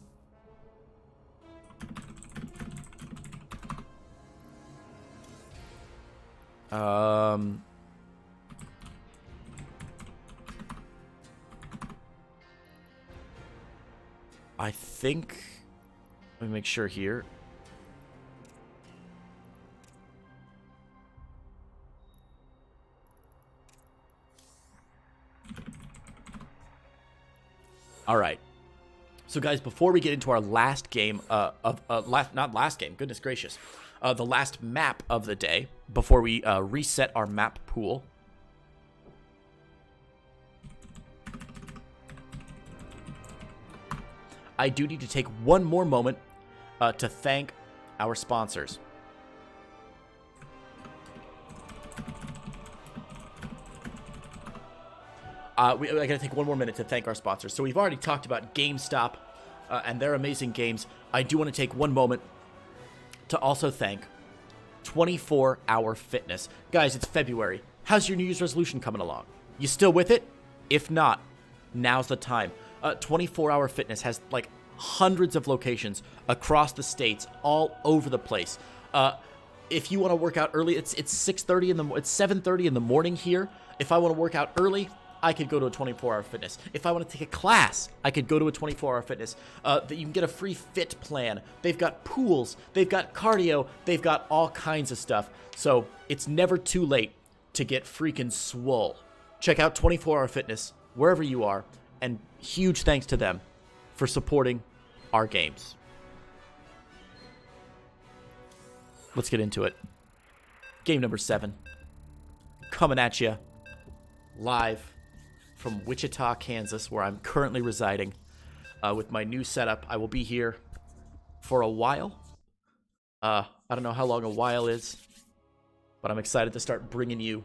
I think, let me make sure here. All right. So, guys, before we get into our last game not last game, goodness gracious, the last map of the day, before we reset our map pool, I do need to take one more moment to thank our sponsors. I gotta take one more minute to thank our sponsors. So we've already talked about GameStop and their amazing games. I do want to take one moment to also thank 24 Hour Fitness. Guys, it's February. How's your New Year's resolution coming along? You still with it? If not, now's the time. 24 Hour Fitness has like hundreds of locations across the states, all over the place. If you want to work out early, it's 7:30 in the morning here. If I want to work out early, I could go to a 24-hour fitness. If I want to take a class, I could go to a 24-hour fitness. You can get a free fit plan. They've got pools. They've got cardio. They've got all kinds of stuff. So it's never too late to get freaking swole. Check out 24 Hour Fitness wherever you are. And huge thanks to them for supporting our games. Let's get into it. Game number 7. Coming at you live from Wichita, Kansas, where I'm currently residing. With my new setup, I will be here for a while. I don't know how long a while is, but I'm excited to start bringing you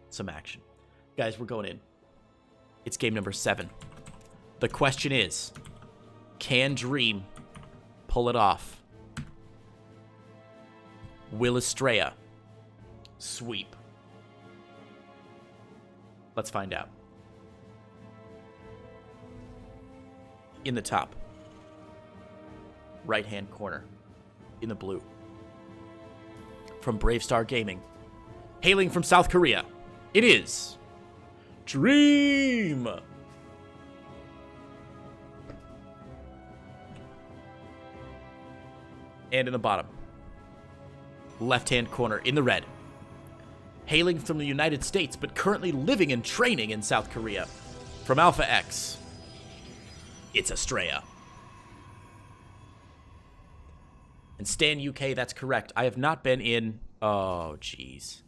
some action. Guys, we're going in. It's game number 7. The question is, can Dream pull it off? Will Astrea sweep? Let's find out. In the top right-hand corner, in the blue, from Bravestar Gaming, hailing from South Korea, it is Dream. And in the bottom left-hand corner, in the red, hailing from the United States but currently living and training in South Korea, from Alpha X, it's Astrea. And Stan UK, that's correct. I have not been in... Oh, jeez.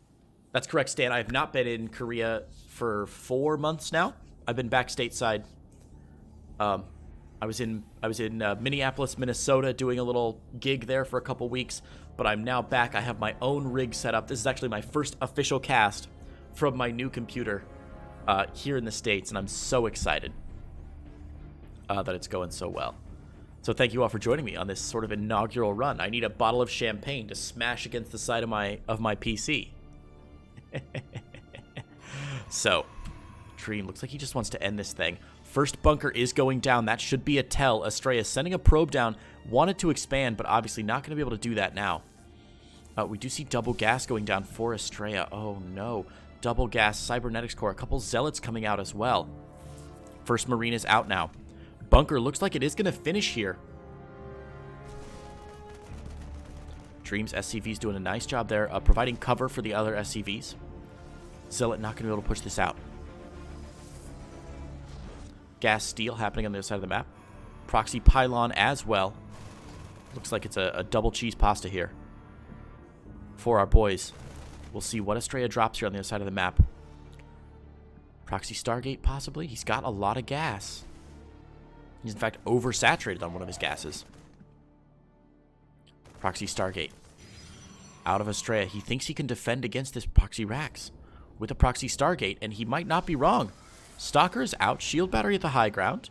That's correct, Stan. I have not been in Korea for 4 months now. I've been back stateside. I was in Minneapolis, Minnesota, doing a little gig there for a couple weeks, but I'm now back. I have my own rig set up. This is actually my first official cast from my new computer here in the States, and I'm so excited that it's going so well. So thank you all for joining me on this sort of inaugural run. I need a bottle of champagne to smash against the side of my PC. So, Dream looks like he just wants to end this thing. First bunker is going down. That should be a tell. Astrea sending a probe down. Wanted to expand, but obviously not going to be able to do that now. We do see double gas going down for Astrea. Oh, no. Double gas, cybernetics core. A couple zealots coming out as well. First Marine is out now. Bunker looks like it is going to finish here. Dream's SCV's doing a nice job there, providing cover for the other SCVs. Zealot not going to be able to push this out. Gas steel happening on the other side of the map. Proxy pylon as well. Looks like it's a double cheese pasta here for our boys. We'll see what Astrea drops here on the other side of the map. Proxy Stargate possibly. He's got a lot of gas. He's in fact oversaturated on one of his gases. Proxy Stargate. Out of Astrea. He thinks he can defend against this Proxy Rax with a Proxy Stargate, and he might not be wrong. Stalker is out. Shield battery at the high ground.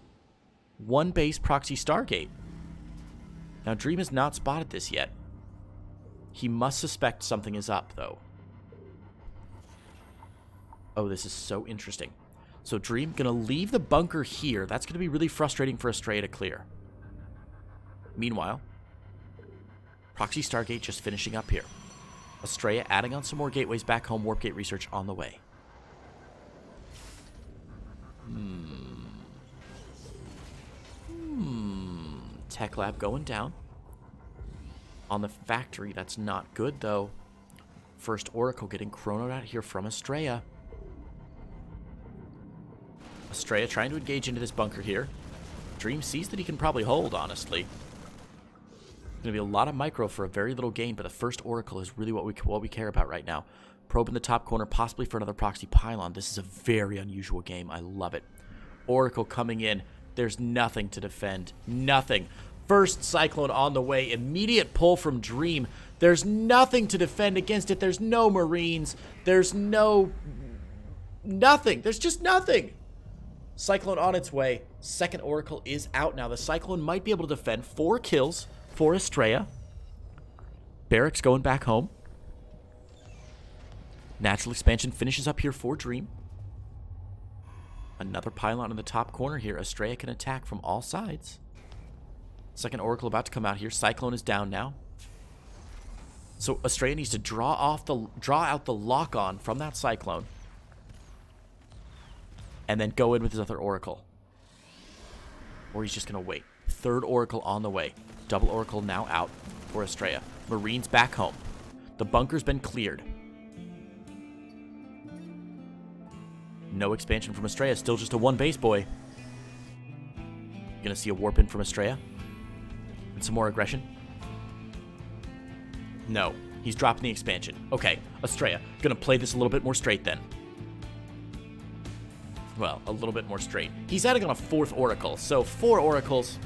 One base Proxy Stargate. Now, Dream has not spotted this yet. He must suspect something is up, though. Oh, this is so interesting. So Dream going to leave the bunker here. That's going to be really frustrating for Astrea to clear. Meanwhile, Proxy Stargate just finishing up here. Astrea adding on some more gateways back home. Warp gate research on the way. Tech lab going down. On the factory, that's not good, though. First Oracle getting chronoed out here from Astrea. Astrea trying to engage into this bunker here. Dream sees that he can probably hold, honestly. Going to be a lot of micro for a very little gain, but the first Oracle is really what we care about right now. Probe in the top corner, possibly for another Proxy Pylon. This is a very unusual game. I love it. Oracle coming in. There's nothing to defend. Nothing. First Cyclone on the way. Immediate pull from Dream. There's nothing to defend against it. There's no Marines. There's no... nothing. There's just nothing. Cyclone on its way. Second Oracle is out now. The Cyclone might be able to defend. 4 kills for Astrea. Barracks going back home. Natural expansion finishes up here for Dream. Another pylon in the top corner here. Astrea can attack from all sides. Second Oracle about to come out here. Cyclone is down now. So Astrea needs to draw out the lock-on from that Cyclone. And then go in with his other Oracle. Or he's just going to wait. Third Oracle on the way. Double Oracle now out for Astrea. Marines back home. The bunker's been cleared. No expansion from Astrea. Still just a 1 base boy. Gonna see a warp in from Astrea. And some more aggression. No. He's dropping the expansion. Okay, Astrea. Gonna play this a little bit more straight then. Well, a little bit more straight. He's adding on a 4th Oracle. So 4 Oracles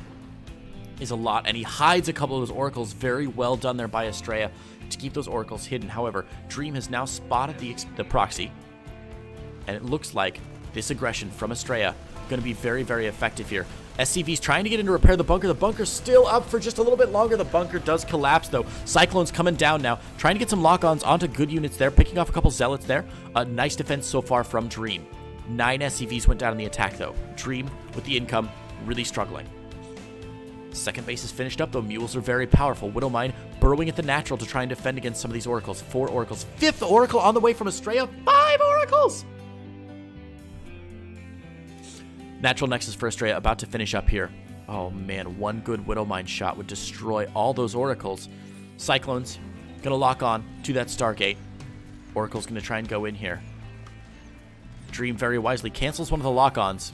is a lot. And he hides a couple of those Oracles. Very well done there by Astrea to keep those Oracles hidden. However, Dream has now spotted the proxy. And it looks like this aggression from Astrea going to be very, very effective here. SCV's trying to get in to repair the bunker. The bunker's still up for just a little bit longer. The bunker does collapse, though. Cyclone's coming down now, trying to get some lock-ons onto good units there, picking off a couple Zealots there. A nice defense so far from Dream. 9 SCVs went down in the attack, though. Dream, with the income, really struggling. Second base is finished up, though. Mules are very powerful. Widowmine burrowing at the natural to try and defend against some of these Oracles. 4 Oracles. 5th Oracle on the way from Astrea. 5 Oracles! Natural Nexus for Astrea about to finish up here. Oh man, one good Widowmine shot would destroy all those Oracles. Cyclone's gonna lock on to that Stargate. Oracle's gonna try and go in here. Dream very wisely cancels one of the lock-ons.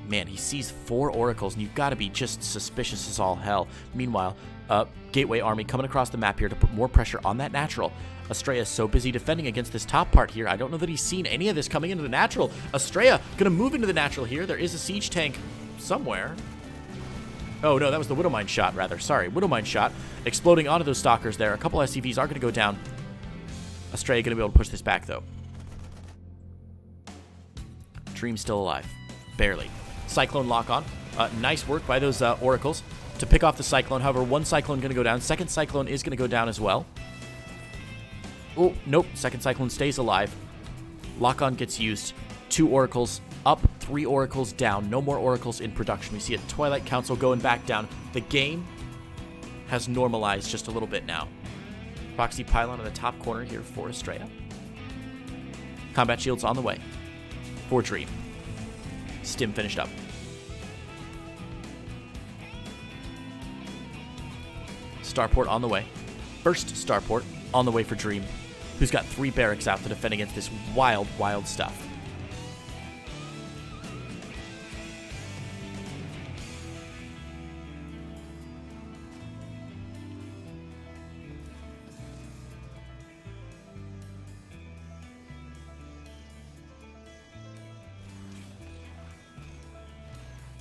Man, he sees 4 Oracles, and you've got to be just suspicious as all hell. Meanwhile, Gateway Army coming across the map here to put more pressure on that natural. Astrea is so busy defending against this top part here. I don't know that he's seen any of this coming into the natural. Astrea gonna move into the natural here. There is a siege tank somewhere. Oh, no, that was the Widowmine shot, rather. Sorry, Widowmine shot. Exploding onto those stalkers there. A couple SCVs are going to go down. Astrea going to be able to push this back, though. Dream's still alive. Barely. Cyclone lock on. Nice work by those Oracles to pick off the Cyclone. However, one Cyclone going to go down. Second Cyclone is going to go down as well. Oh, nope. Second Cyclone stays alive. Lock-on gets used. 2 Oracles up, 3 Oracles down. No more Oracles in production. We see a Twilight Council going back down. The game has normalized just a little bit now. Proxy Pylon in the top corner here for Astrea. Combat Shields on the way for Dream. Stim finished up. Starport on the way. First Starport on the way for Dream, who's got 3 barracks out to defend against this wild, wild stuff.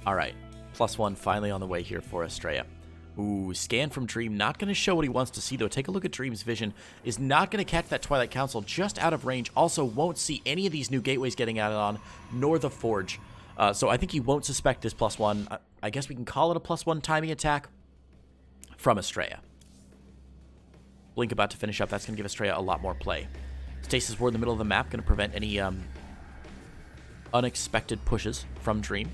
All right, +1 finally on the way here for Astrea. Ooh, scan from Dream. Not going to show what he wants to see, though. Take a look at Dream's vision. Is not going to catch that Twilight Council just out of range. Also won't see any of these new gateways getting added on, nor the Forge. So I think he won't suspect this +1. I guess we can call it a +1 timing attack from Astrea. Blink about to finish up. That's going to give Astrea a lot more play. Stasis Ward in the middle of the map. Going to prevent any unexpected pushes from Dream.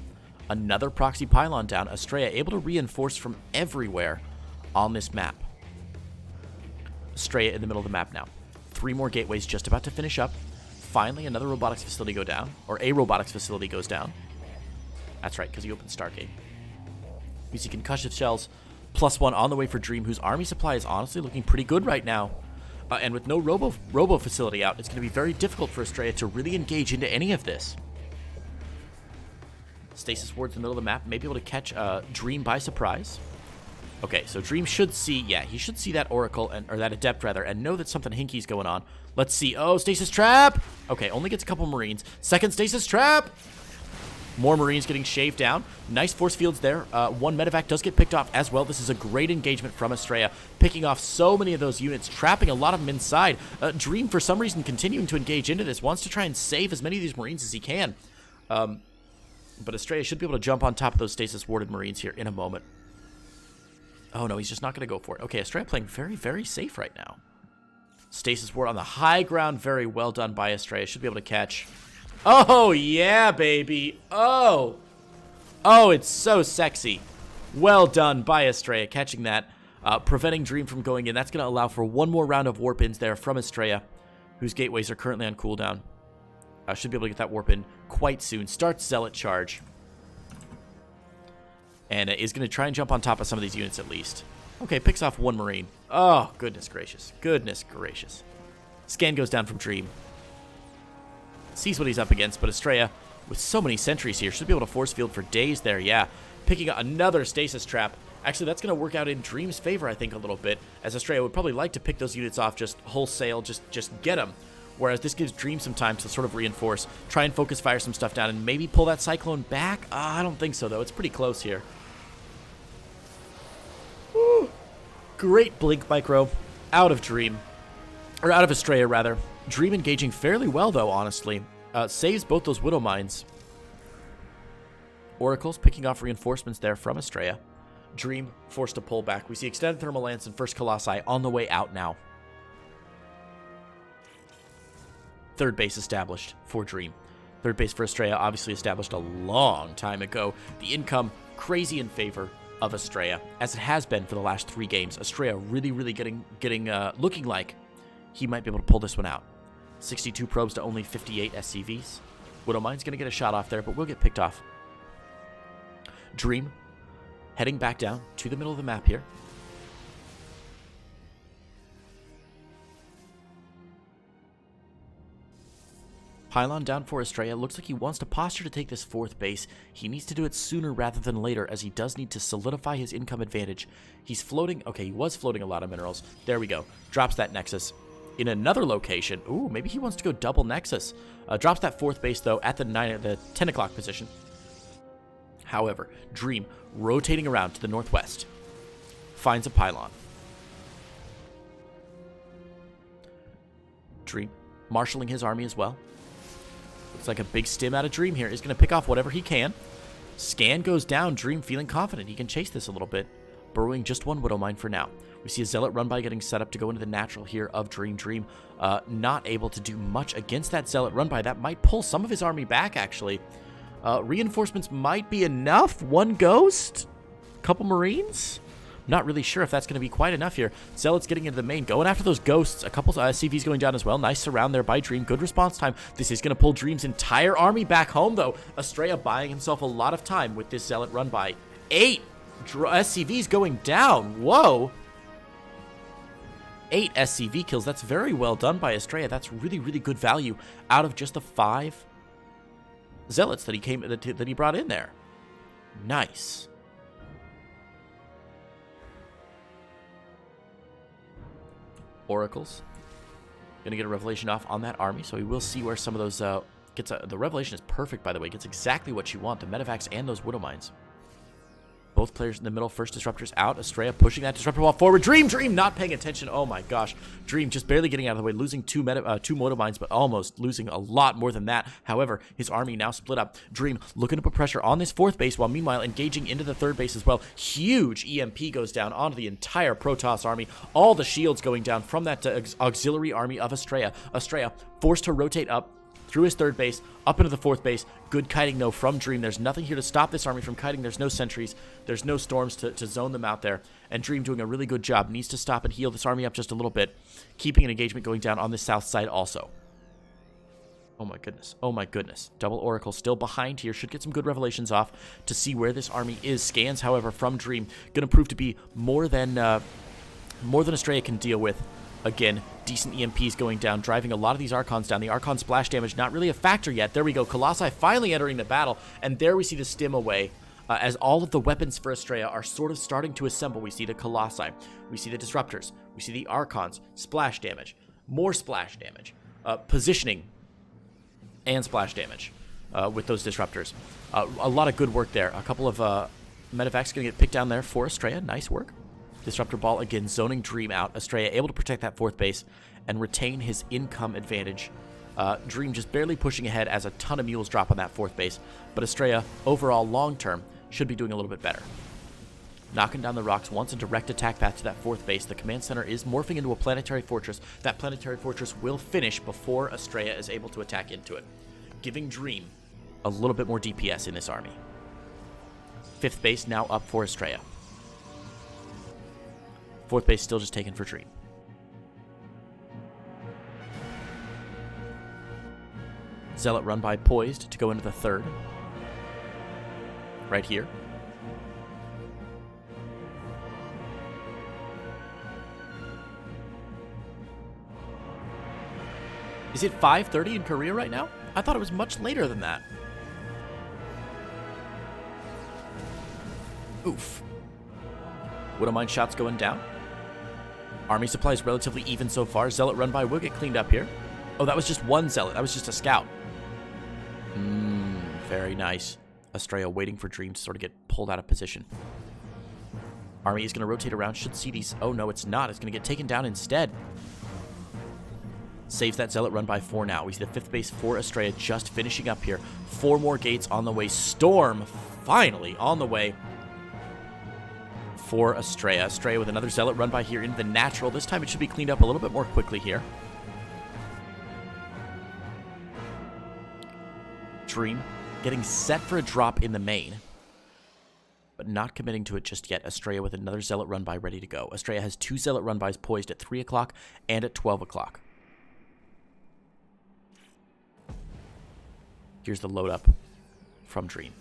Another Proxy Pylon down. Astrea able to reinforce from everywhere on this map. Astrea in the middle of the map now. 3 more gateways just about to finish up. Finally, another robotics facility go down. Or a robotics facility goes down. That's right, because he opened Stargate. We see concussive shells. +1 on the way for Dream, whose army supply is honestly looking pretty good right now. And with no robo facility out, it's going to be very difficult for Astrea to really engage into any of this. Stasis Ward's in the middle of the map. May be able to catch Dream by surprise. Okay, so Dream should see, yeah, he should see that Oracle, or that Adept, rather, and know that something hinky's going on. Let's see. Oh, Stasis Trap! Okay, only gets a couple Marines. Second Stasis Trap! More Marines getting shaved down. Nice force fields there. 1 medevac does get picked off as well. This is a great engagement from Astrea, picking off so many of those units, trapping a lot of them inside. Dream, for some reason, continuing to engage into this, wants to try and save as many of these Marines as he can. But Astrea should be able to jump on top of those Stasis Warded Marines here in a moment. Oh, no, he's just not going to go for it. Okay, Astrea playing very, very safe right now. Stasis Ward on the high ground. Very well done by Astrea. Should be able to catch. Oh, yeah, baby. Oh. Oh, it's so sexy. Well done by Astrea, catching that. Preventing Dream from going in. That's going to allow for 1 more round of warp-ins there from Astrea, whose gateways are currently on cooldown. Should be able to get that warp in quite soon. Starts Zealot Charge. And is going to try and jump on top of some of these units at least. Okay, picks off 1 Marine. Oh, goodness gracious. Goodness gracious. Scan goes down from Dream. sees what he's up against, but Astrea, with so many sentries here, should be able to force field for days there, yeah. Picking up another stasis trap. Actually, that's going to work out in Dream's favor, I think, a little bit, as Astrea would probably like to pick those units off just wholesale, just get them. Whereas this gives Dream some time to sort of reinforce, try and focus fire some stuff down, and maybe pull that Cyclone back? I don't think so, though. It's pretty close here. Woo. Great Blink Micro out of Dream. Or out of Astrea, rather. Dream engaging fairly well, though, honestly. Saves both those Widow Mines. Oracles picking off reinforcements there from Astrea. Dream forced to pull back. We see Extended Thermal Lance and First Colossi on the way out now. Third base established for Dream. Third base for Astrea obviously established a long time ago. The income crazy in favor of Astrea, as it has been for the last 3 games. Astrea really looking like he might be able to pull this one out. 62 probes to only 58 SCVs. Widow Mine's going to get a shot off there, but will get picked off. Dream heading back down to the middle of the map here. Pylon down for Astrea. Looks like he wants to posture to take this 4th base. He needs to do it sooner rather than later, as he does need to solidify his income advantage. He's floating. Okay, he was floating a lot of minerals. There we go. Drops that Nexus. In another location. Ooh, maybe he wants to go double Nexus. Drops that 4th base, though, at the 10 o'clock position. However, Dream, rotating around to the northwest, finds a pylon. Dream, marshaling his army as well. Looks like a big stim out of Dream here. Is going to pick off whatever he can. Scan goes down. Dream feeling confident he can chase this a little bit. Burrowing just one Widow Mine for now. We see a Zealot run by getting set up to go into the natural here of Dream. Dream not able to do much against that Zealot run by. That might pull some of his army back, actually. Reinforcements might be enough. 1 Ghost? Couple Marines? Not really sure if that's going to be quite enough here. Zealots getting into the main, going after those Ghosts. A couple CVs going down as well. Nice surround there by Dream. Good response time. This is going to pull Dream's entire army back home, though. Astrea buying himself a lot of time with this Zealot run by. 8 SCVs going down. Whoa. 8 SCV kills. That's very well done by Astrea. That's really, really good value out of just the 5 Zealots that he brought in there. Nice. Oracles. Gonna get a Revelation off on that army, so we will see where some of those the Revelation is perfect, by the way. Gets exactly what you want, the Medivacs and those Widow Mines. Both players in the middle. First Disruptor's out. Astrea pushing that Disruptor wall forward. Dream not paying attention. Oh my gosh. Dream just barely getting out of the way, losing 2 Widow Mines, but almost losing a lot more than that. However, his army now split up. Dream looking to put pressure on this 4th base, while meanwhile engaging into the 3rd base as well. Huge EMP goes down onto the entire Protoss army. All the shields going down from that auxiliary army of Astrea. Astrea forced to rotate up through his 3rd base, up into the 4th base. Good kiting, though, from Dream. There's nothing here to stop this army from kiting. There's no sentries. There's no storms to zone them out there. And Dream doing a really good job. Needs to stop and heal this army up just a little bit. Keeping an engagement going down on the south side also. Oh my goodness. Oh my goodness. Double Oracle still behind here. Should get some good Revelations off to see where this army is. Scans, however, from Dream. Going to prove to be more than Astrea can deal with. Again, decent EMPs going down, driving a lot of these Archons down. The Archon splash damage not really a factor yet. There we go. Colossi finally entering the battle, and there we see the stim away. As all of the weapons for Astrea are sort of starting to assemble. We see the Colossi, we see the Disruptors, we see the Archons, splash damage, more splash damage, positioning, and splash damage with those Disruptors. A lot of good work there. A couple of Medivacs going to get picked down there for Astrea. Nice work. Disruptor Ball, again, zoning Dream out. Astrea able to protect that 4th base and retain his income advantage. Dream just barely pushing ahead as a ton of mules drop on that 4th base. But Astrea, overall, long-term, should be doing a little bit better. Knocking down the rocks wants a direct attack path to that 4th base. The command center is morphing into a planetary fortress. That planetary fortress will finish before Astrea is able to attack into it, giving Dream a little bit more DPS in this army. 5th base now up for Astrea. 4th base still just taken for Dream. Zealot run by poised to go into the 3rd. Right here. Is it 5:30 in Korea right now? I thought it was much later than that. Oof. Wouldn't mind shots going down. Army supply is relatively even so far. Zealot run by will get cleaned up here. Oh, that was just one Zealot. That was just a scout. Very nice. Astrea waiting for Dream to sort of get pulled out of position. Army is going to rotate around. Should see these. Oh, no, it's not. It's going to get taken down instead. Saves that Zealot run by 4 now. We see the 5th base for Astrea just finishing up here. 4 more gates on the way. Storm finally on the way for Astrea. Astrea with another Zealot run by here into the natural. This time it should be cleaned up a little bit more quickly here. Dream getting set for a drop in the main, but not committing to it just yet. Astrea with another Zealot run by ready to go. Astrea has 2 Zealot run bys poised at 3 o'clock and at 12 o'clock. Here's the load up from Dream.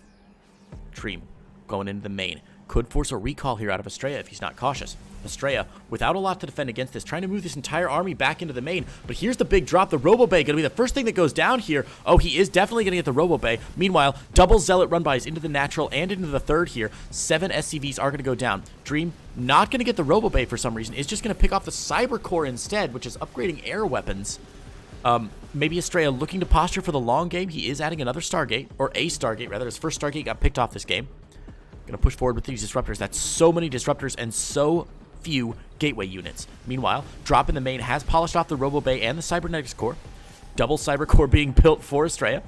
Dream going into the main. Could force a recall here out of Astrea if he's not cautious. Astrea, without a lot to defend against this, trying to move this entire army back into the main. But here's the big drop. The Robo Bay going to be the first thing that goes down here. Oh, he is definitely going to get the Robo Bay. Meanwhile, double Zealot run-bys into the natural and into the 3rd here. 7 SCVs are going to go down. Dream not going to get the Robo Bay for some reason. Is just going to pick off the Cyber Core instead, which is upgrading air weapons. Maybe Astrea looking to posture for the long game. He is adding another Stargate, or a Stargate rather. His first Stargate got picked off this game. Going to push forward with these disruptors. That's so many disruptors and so few gateway units. Meanwhile, drop in the main has polished off the Robo Bay and the Cybernetics Core. Double Cyber Core being built for Astrea.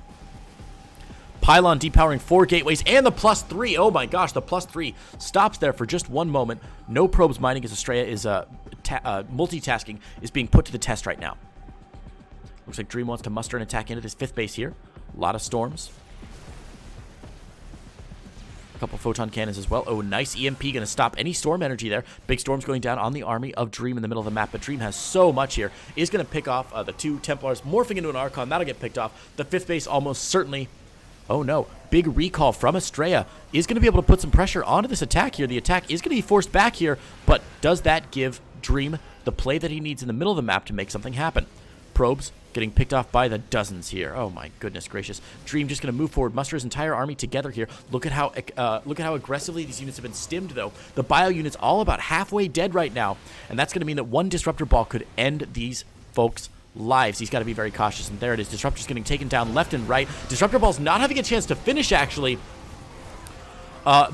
Pylon depowering 4 gateways and the +3. Oh my gosh, the +3 stops there for just one moment. No probes mining as Astrea is multitasking is being put to the test right now. Looks like Dream wants to muster an attack into this 5th base here. A lot of storms. A couple photon cannons as well. Oh, nice EMP. Going to stop any storm energy there. Big storms going down on the army of Dream in the middle of the map. But Dream has so much here. Is going to pick off the 2 Templars. Morphing into an Archon. That'll get picked off. The 5th base almost certainly. Oh, no. Big recall from Astrea. Is going to be able to put some pressure onto this attack here. The attack is going to be forced back here. But does that give Dream the play that he needs in the middle of the map to make something happen? Probes getting picked off by the dozens here. Oh my goodness gracious. Dream just going to move forward, muster his entire army together here. Look at how aggressively these units have been stimmed though. The bio unit's all about halfway dead right now, and that's going to mean that one disruptor ball could end these folks' lives. He's got to be very cautious, and there it is. Disruptor's getting taken down left and right. Disruptor ball's not having a chance to finish actually.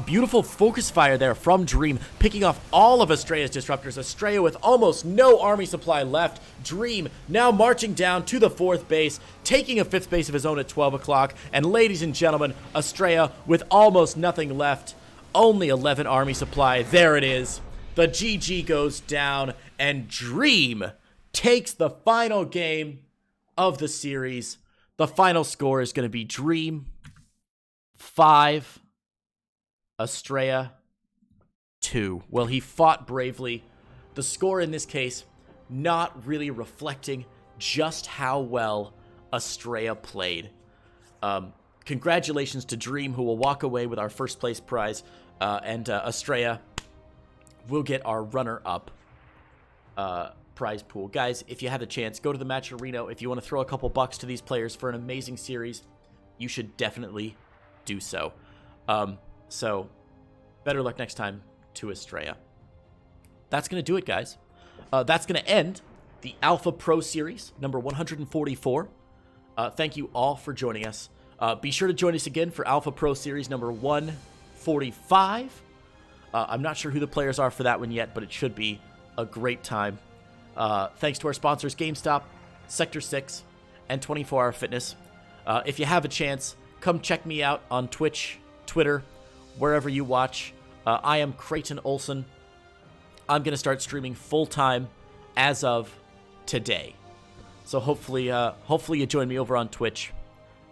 Beautiful focus fire there from Dream, picking off all of Astrea's disruptors. Astrea with almost no army supply left. Dream now marching down to the 4th base, taking a 5th base of his own at 12 o'clock. And ladies and gentlemen, Astrea with almost nothing left, only 11 army supply. There it is. The GG goes down, and Dream takes the final game of the series. The final score is going to be Dream 5. Astrea 2. Well, he fought bravely. The score in this case not really reflecting just how well Astrea played. Congratulations to Dream, who will walk away with our 1st place prize, and Astrea will get our runner-up prize pool. Guys, if you have the chance, go to the Match Arena. If you want to throw a couple bucks to these players for an amazing series, you should definitely do so. So, better luck next time to Astrea. That's going to do it, guys. That's going to end the Alpha Pro Series, number 144. Thank you all for joining us. Be sure to join us again for Alpha Pro Series number 145. I'm not sure who the players are for that one yet, but it should be a great time. Thanks to our sponsors, GameStop, Sector 6, and 24 Hour Fitness. If you have a chance, come check me out on Twitch, Twitter, wherever you watch. I am Creighton Olson. I'm going to start streaming full-time as of today. So hopefully you join me over on Twitch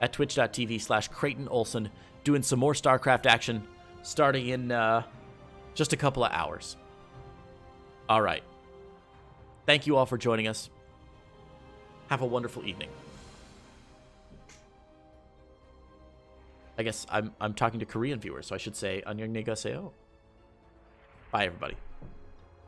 at twitch.tv/Creighton Olson, doing some more StarCraft action starting in just a couple of hours. All right. Thank you all for joining us. Have a wonderful evening. I guess I'm talking to Korean viewers, so I should say 안녕히 가세요. Bye, everybody.